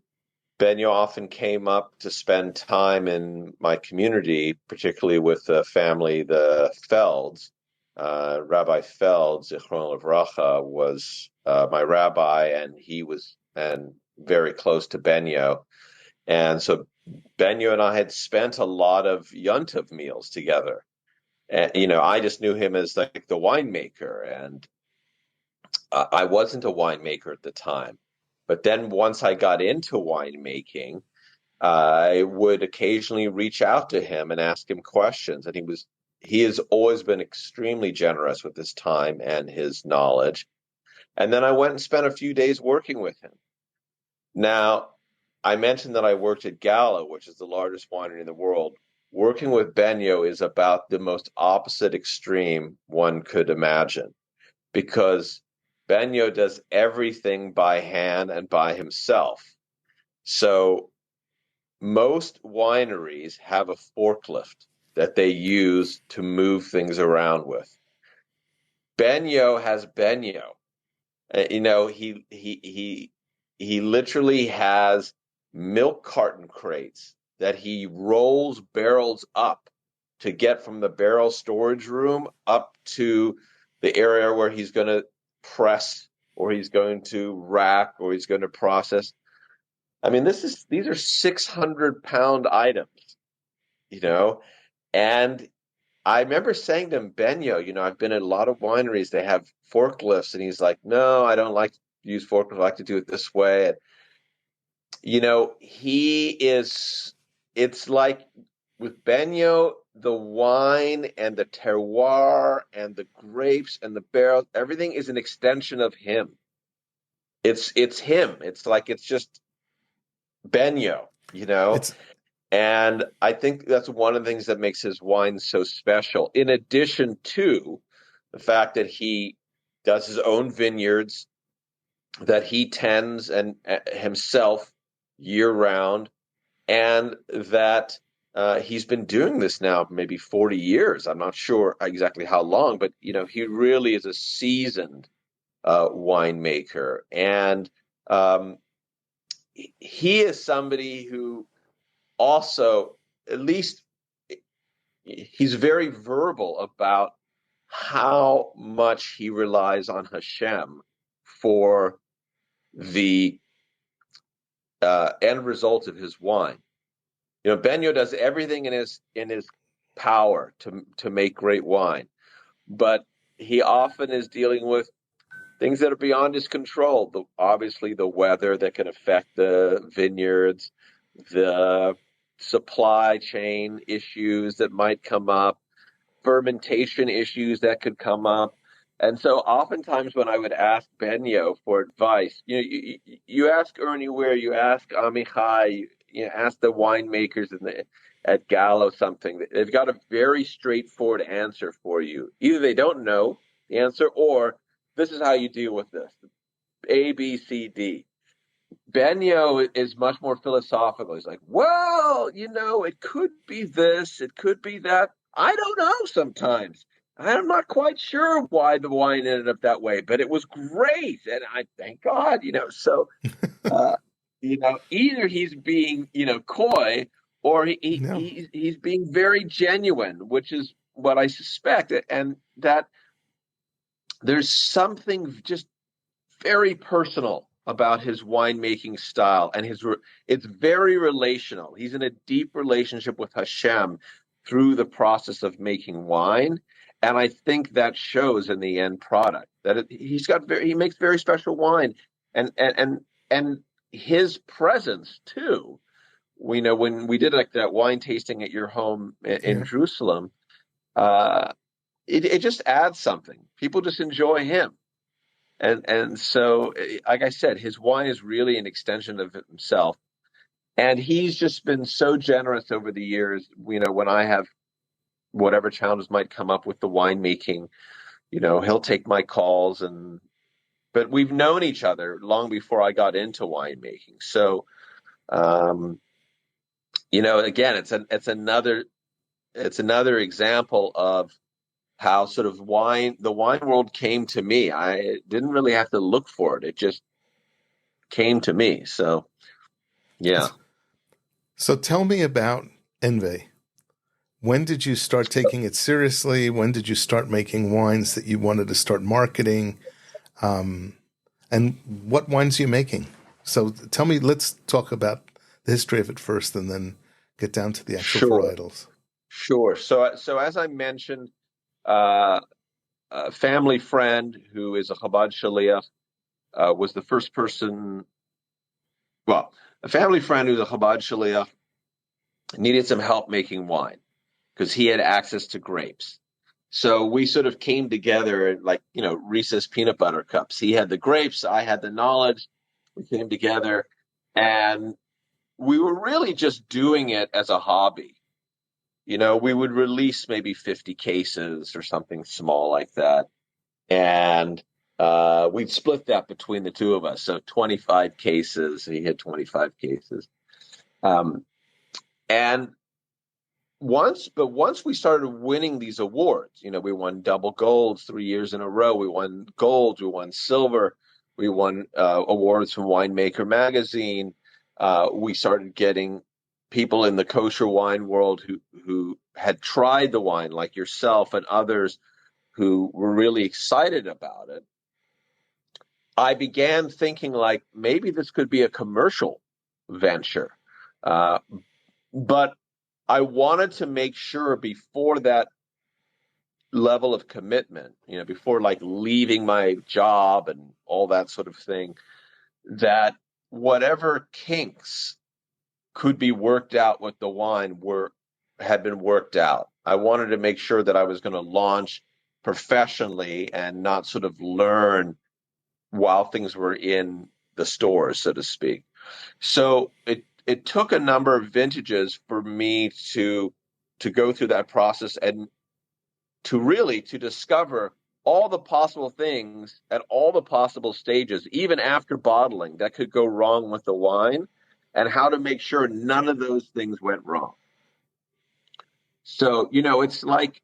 Benyo often came up to spend time in my community, particularly with the family, the Felds. Rabbi Feld, Zichron Livracha, was my rabbi, and he was very close to Benyo. And so Benyo and I had spent a lot of Yontiv meals together. And, I just knew him as like the winemaker, and I wasn't a winemaker at the time. But then once I got into winemaking, I would occasionally reach out to him and ask him questions. And he has always been extremely generous with his time and his knowledge. And then I went and spent a few days working with him. Now, I mentioned that I worked at Gala, which is the largest winery in the world. Working with Benyo is about the most opposite extreme one could imagine, because Benyo does everything by hand and by himself. So most wineries have a forklift that they use to move things around with. Benyo has Benyo. He literally has milk carton crates that he rolls barrels up to get from the barrel storage room up to the area where he's going to press, or he's going to rack, or he's going to process. I mean, these are 600-pound items, and I remember saying to him, Benyo, I've been at a lot of wineries, they have forklifts, and he's like, no, I don't like to use forklifts, I like to do it this way. And, it's like with Benyo, the wine and the terroir and the grapes and the barrels, everything is an extension of him. It's him. It's like, it's just Benyo, And I think that's one of the things that makes his wine so special, in addition to the fact that he does his own vineyards, that he tends and himself year round, and that he's been doing this now maybe 40 years. I'm not sure exactly how long, but he really is a seasoned winemaker, and um, he is somebody who also, at least, he's very verbal about how much he relies on Hashem for the end result of his wine. Benyo does everything in his power to make great wine, but he often is dealing with things that are beyond his control. Obviously, the weather that can affect the vineyards, the supply chain issues that might come up, fermentation issues that could come up. And so oftentimes when I would ask Benyo for advice, you ask Ernie Ware, you ask Amichai, you ask the winemakers at Gallo something. They've got a very straightforward answer for you. Either they don't know the answer, or this is how you deal with this. A, B, C, D. Benyo is much more philosophical. He's like, well, it could be this, it could be that. I don't know sometimes. I'm not quite sure why the wine ended up that way, but it was great. And I thank God, So, uh, either he's being, coy, or No. he's being very genuine, which is what I suspect. And that there's something just very personal about his winemaking style, and it's very relational. He's in a deep relationship with Hashem through the process of making wine, and I think that shows in the end product. He makes very special wine, and his presence too. We know when we did like that wine tasting at your home in Yeah. Jerusalem, uh, it just adds something. People just enjoy him. And so, like I said, his wine is really an extension of himself. And he's just been so generous over the years. When I have whatever challenges might come up with the winemaking, he'll take my calls. But we've known each other long before I got into winemaking. So, again, it's another example of how sort of the wine world came to me. I didn't really have to look for it. It just came to me. So, yeah. So tell me about Invei. When did you start taking it seriously? When did you start making wines that you wanted to start marketing? And what wines are you making? So tell me, let's talk about the history of it first and then get down to the actual Sure, varietals. sure. So as I mentioned, uh, a family friend who is a Chabad Shaliach was the first person. Well, a family friend who's a Chabad Shaliach needed some help making wine because he had access to grapes. So we sort of came together like, Reese's peanut butter cups. He had the grapes, I had the knowledge. We came together, and we were really just doing it as a hobby. We would release maybe 50 cases or something small like that. And we'd split that between the two of us. So 25 cases, he had 25 cases. Um, and once we started winning these awards, we won double golds 3 years in a row. We won golds, we won silver, we won awards from Winemaker magazine. We started getting people in the kosher wine world who had tried the wine, like yourself and others, who were really excited about it. I began thinking like maybe this could be a commercial venture, uh, but I wanted to make sure before that level of commitment, before like leaving my job and all that sort of thing, that whatever kinks could be worked out with the wine had been worked out. I wanted to make sure that I was going to launch professionally and not sort of learn while things were in the stores, so to speak. So it took a number of vintages for me to go through that process and to discover all the possible things at all the possible stages, even after bottling, that could go wrong with the wine, and how to make sure none of those things went wrong. So, it's like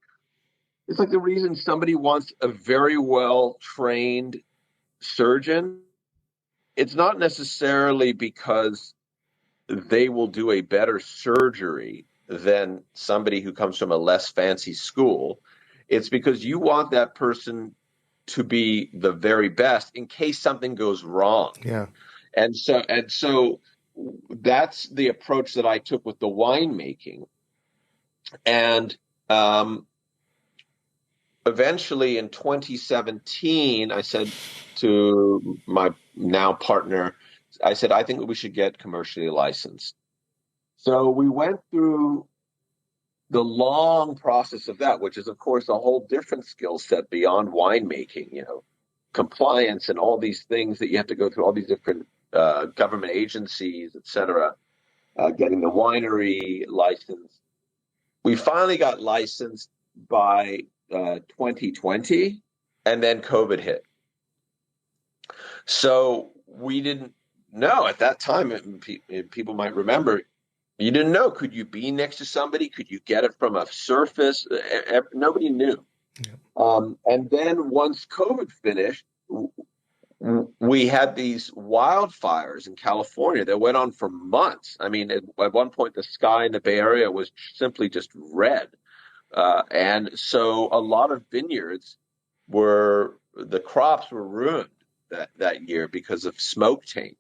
the reason somebody wants a very well trained surgeon. It's not necessarily because they will do a better surgery than somebody who comes from a less fancy school. It's because you want that person to be the very best in case something goes wrong. Yeah. And so that's the approach that I took with the winemaking. And eventually in 2017, I said to my now partner, I said, I think we should get commercially licensed. So we went through the long process of that, which is, of course, a whole different skill set beyond winemaking, compliance and all these things that you have to go through, all these different government agencies, et cetera, getting the winery license. We finally got licensed by 2020, and then COVID hit. So we didn't know at that time, people might remember, you didn't know, could you be next to somebody? Could you get it from a surface? Nobody knew. Yeah. And then once COVID finished, we had these wildfires in California that went on for months. I mean, at one point, the sky in the Bay Area was simply just red. And so a lot of vineyards the crops were ruined that year because of smoke taint.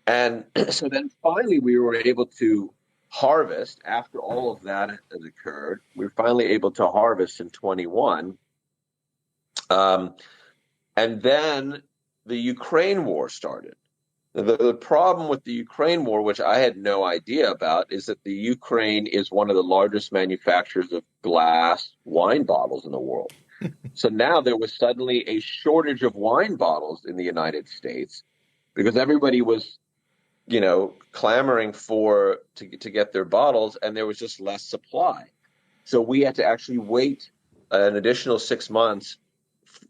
And so then finally we were able to harvest after all of that has occurred. We were finally able to harvest in 21. And then the Ukraine war started. The problem with the Ukraine war, which I had no idea about, is that the Ukraine is one of the largest manufacturers of glass wine bottles in the world. So now there was suddenly a shortage of wine bottles in the United States because everybody was, clamoring to get their bottles, and there was just less supply. So we had to actually wait an additional 6 months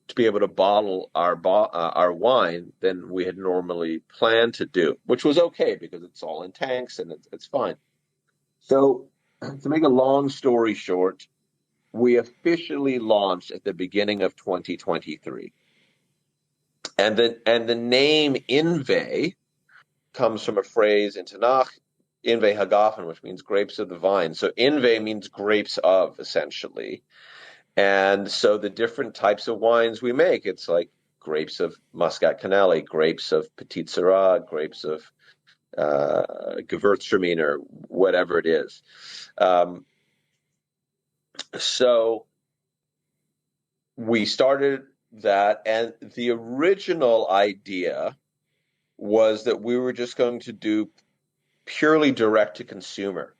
to be able to bottle our wine than we had normally planned to do, which was okay because it's all in tanks and it's fine. So to make a long story short, we officially launched at the beginning of 2023. And the name Invei comes from a phrase in Tanakh, Invei Hagafen, which means grapes of the vine. So Invei means grapes of, essentially. And so the different types of wines we make, it's like grapes of Muscat Canale, grapes of Petit Syrah, grapes of Gewürztraminer, whatever it is. So we started that, and the original idea was that we were just going to do purely direct to consumer,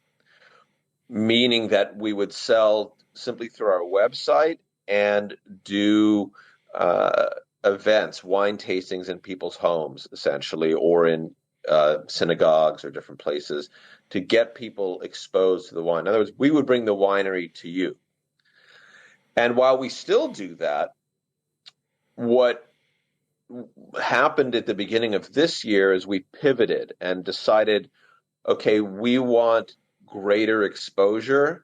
meaning that we would sell simply through our website and do events, wine tastings in people's homes, essentially, or in synagogues or different places to get people exposed to the wine. In other words, we would bring the winery to you. And while we still do that, what happened at the beginning of this year is we pivoted and decided, okay, we want greater exposure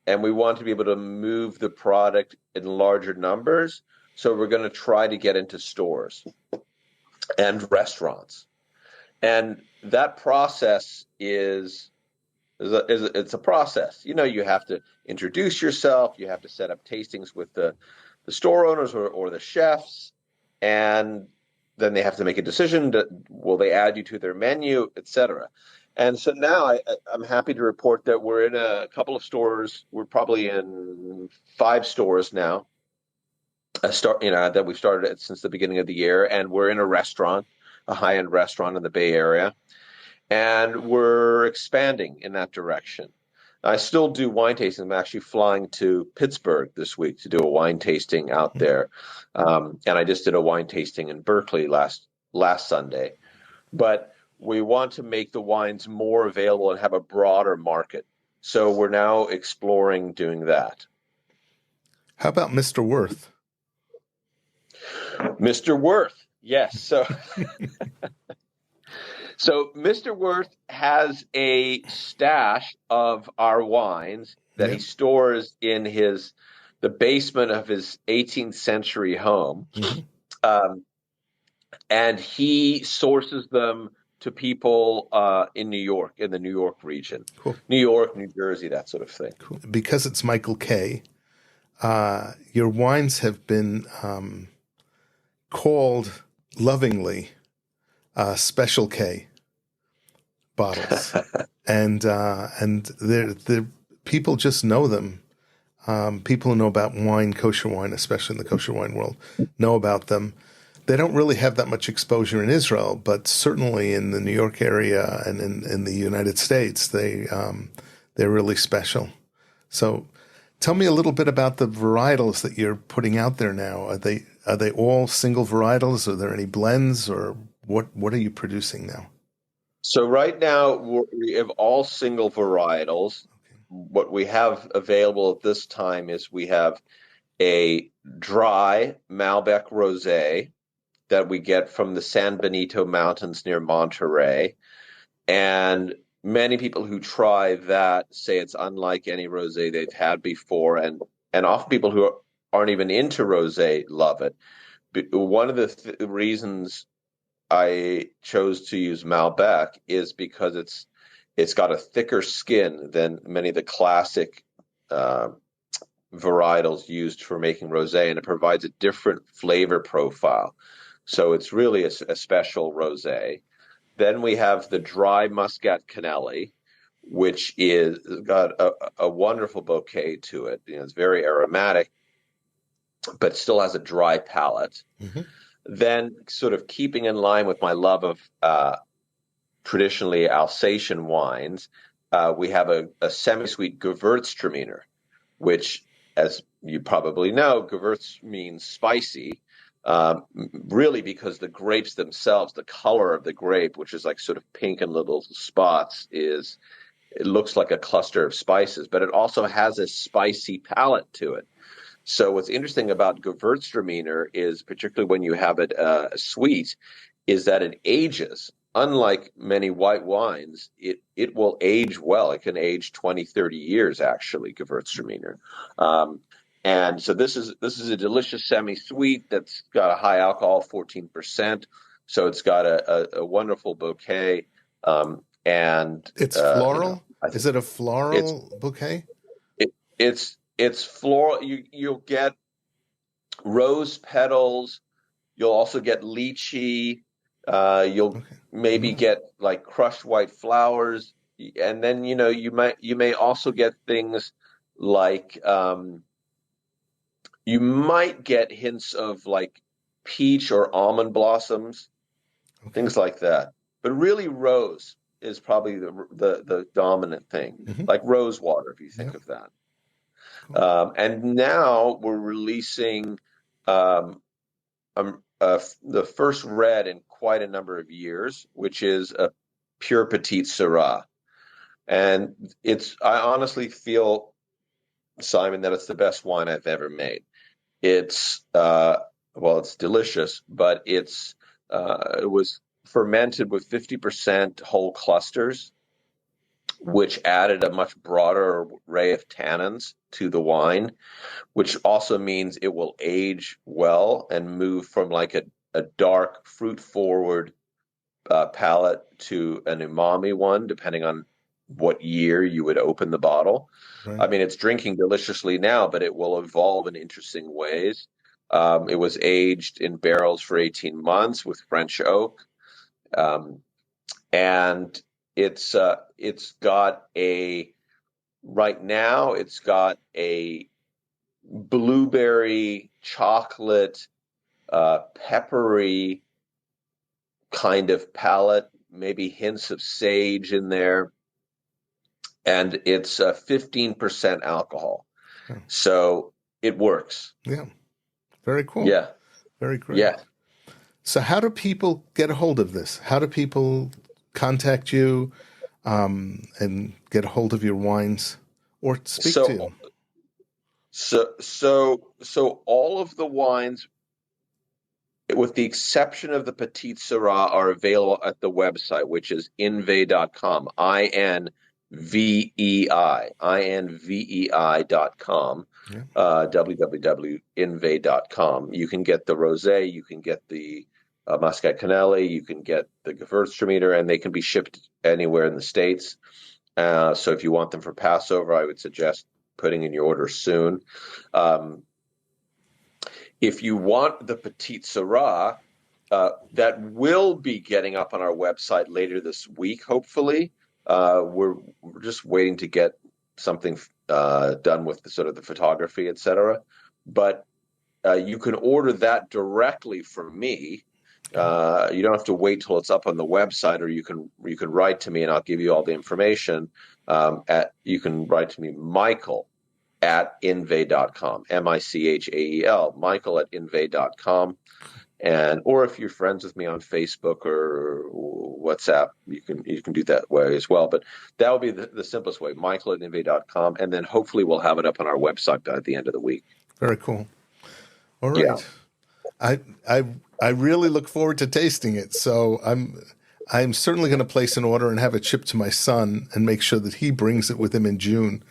and we want to be able to move the product in larger numbers. So we're going to try to get into stores and restaurants. And that process it's a process. You have to introduce yourself. You have to set up tastings with the store owners or the chefs. And then they have to make a decision. Will they add you to their menu, et cetera? And so now I'm happy to report that we're in a couple of stores. We're probably in 5 stores now. That we've started since the beginning of the year, and we're in a restaurant, a high-end restaurant in the Bay Area, and we're expanding in that direction. I still do wine tasting. I'm actually flying to Pittsburgh this week to do a wine tasting out there, and I just did a wine tasting in Berkeley last Sunday. But we want to make the wines more available and have a broader market. So we're now exploring doing that. How about Mr. Worth? Mr. Worth, yes. So Mr. Worth has a stash of our wines that he Yep. stores in the basement of his 18th century home. Mm-hmm. And he sources them to people in New York, in the New York region. Cool. New York, New Jersey, that sort of thing. Cool. Because it's Michael Kaye, your wines have been called lovingly Special K bottles, and they're people just know them. People who know about wine, kosher wine, especially in the kosher wine world, know about them. They don't really have that much exposure in Israel, but certainly in the New York area and in the United States, they're really special. So, tell me a little bit about the varietals that you're putting out there now. Are they all single varietals? Are there any blends, or what are you producing now? So right now we have all single varietals. What we have available at this time is we have a dry Malbec rosé that we get from the San Benito Mountains near Monterey. And many people who try that say it's unlike any rosé they've had before. And often people who aren't even into rosé love it. But one of the reasons I chose to use Malbec is because it's got a thicker skin than many of the classic varietals used for making rosé, and it provides a different flavor profile. So it's really a special rosé. Then we have the dry Muscat Canelli, which is got a wonderful bouquet to it. It's very aromatic, but still has a dry palate. Mm-hmm. Then, sort of keeping in line with my love of traditionally Alsatian wines, we have a semi-sweet Gewürztraminer, which, as you probably know, Gewürz means spicy, really because the grapes themselves, the color of the grape, which is like sort of pink and little spots, it looks like a cluster of spices, but it also has a spicy palate to it. So what's interesting about Gewürztraminer is, particularly when you have it sweet, is that it ages. Unlike many white wines, it will age well. It can age 20, 30 years, actually, Gewürztraminer. And so this is a delicious semi-sweet that's got a high alcohol, 14%. So it's got a wonderful bouquet. And it's floral. Is it a floral bouquet? It's floral. You'll get rose petals. You'll also get lychee. You'll maybe get like crushed white flowers, and then you may also get things like you might get hints of like peach or almond blossoms, things like that. But really, rose is probably the dominant thing, like rose water, if you think of that. And now we're releasing the first red in quite a number of years, which is a pure petite Syrah. And I honestly feel, Simon, that it's the best wine I've ever made. It's it's delicious, but it was fermented with 50% whole clusters, which added a much broader array of tannins to the wine, which also means it will age well and move from like a dark, fruit-forward palate to an umami one, depending on what year you would open the bottle. Right. I mean, it's drinking deliciously now, but it will evolve in interesting ways. It was aged in barrels for 18 months with French oak. And it's got right now it's got a blueberry, chocolate, peppery kind of palate, maybe hints of sage in there. And it's 15% alcohol. Oh. So it works. Yeah. Very cool. Yeah. Very great. Yeah. So how do people get a hold of this? How do people contact you and get a hold of your wines or speak to you? So all of the wines, with the exception of the Petite Syrah, are available at the website, which is invei.com, invei.com, Yeah. www.invei.com. You can get the rosé, you can get the Muscat Canelli, you can get the Gewürztraminer, and they can be shipped anywhere in the States. So if you want them for Passover, I would suggest putting in your order soon. If you want the Petite Syrah, that will be getting up on our website later this week, hopefully. We're just waiting to get something done with the photography, etc. But you can order that directly from me. You don't have to wait till it's up on the website, or you can write to me and I'll give you all the information. You can write to me, Michael at invei.com, Michael, Michael at invei.com. Or if you're friends with me on Facebook or WhatsApp, you can do that way as well. But that would be the simplest way, Michael at invei.com, and then hopefully we'll have it up on our website by the end of the week. Very cool. All right. Yeah. I really look forward to tasting it. So I'm certainly going to place an order and have it shipped to my son and make sure that he brings it with him in June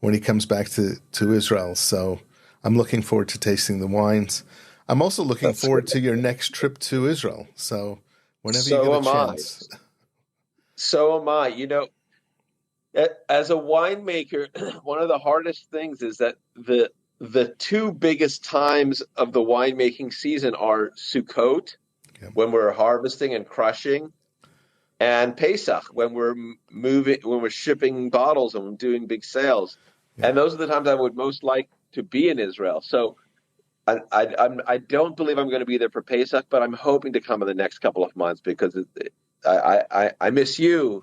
when he comes back to Israel. So I'm looking forward to tasting the wines. I'm also looking forward to your next trip to Israel. So whenever you get a chance. So am I. You know, as a winemaker, one of the hardest things is that the two biggest times of the winemaking season are Sukkot, when we're harvesting and crushing, and Pesach, when we're shipping bottles and doing big sales. Yeah. And those are the times I would most like to be in Israel. So I don't believe I'm going to be there for Pesach, but I'm hoping to come in the next couple of months because I miss you.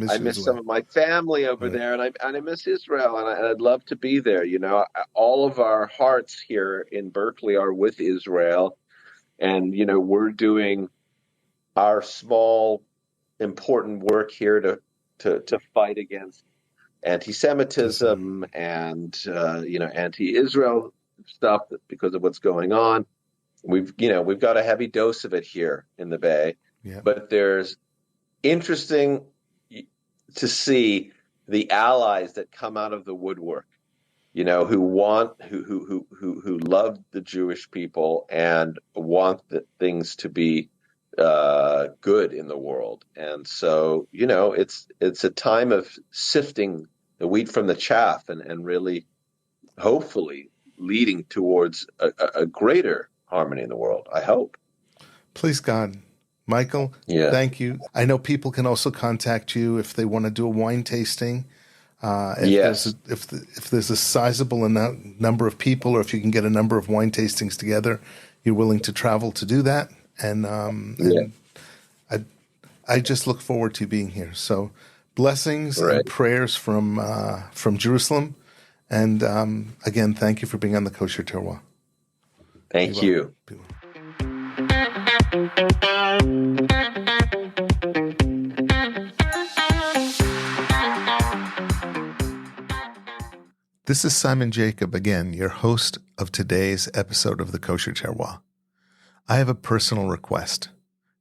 I miss some of my family over there, and I miss Israel, and I'd love to be there. You know, all of our hearts here in Berkeley are with Israel, and you know, we're doing our small, important work here to fight against anti-Semitism and anti-Israel stuff because of what's going on. We've got a heavy dose of it here in the Bay, but there's interesting to see the allies that come out of the woodwork, you know, who love the Jewish people and want things to be good in the world. And so, you know, it's a time of sifting the wheat from the chaff and really, hopefully, leading towards a greater harmony in the world, I hope. Please God. Michael, thank you. I know people can also contact you if they want to do a wine tasting. If there's a sizable number of people, or if you can get a number of wine tastings together, you're willing to travel to do that. And I just look forward to being here. So blessings and prayers from Jerusalem. And again, thank you for being on the Kosher Terroir. Thank you. This is Simon Jacob again, your host of today's episode of the Kosher Terroir. I have a personal request.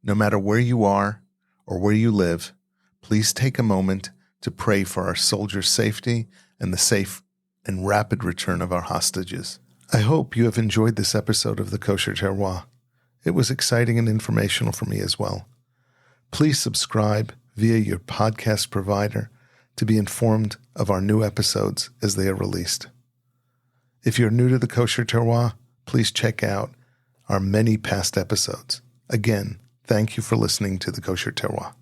No matter where you are or where you live, please take a moment to pray for our soldiers' safety and the safe and rapid return of our hostages. I hope you have enjoyed this episode of the Kosher Terroir. It was exciting and informational for me as well. Please subscribe via your podcast provider to be informed of our new episodes as they are released. If you're new to the Kosher Terroir, please check out our many past episodes. Again, thank you for listening to the Kosher Terroir.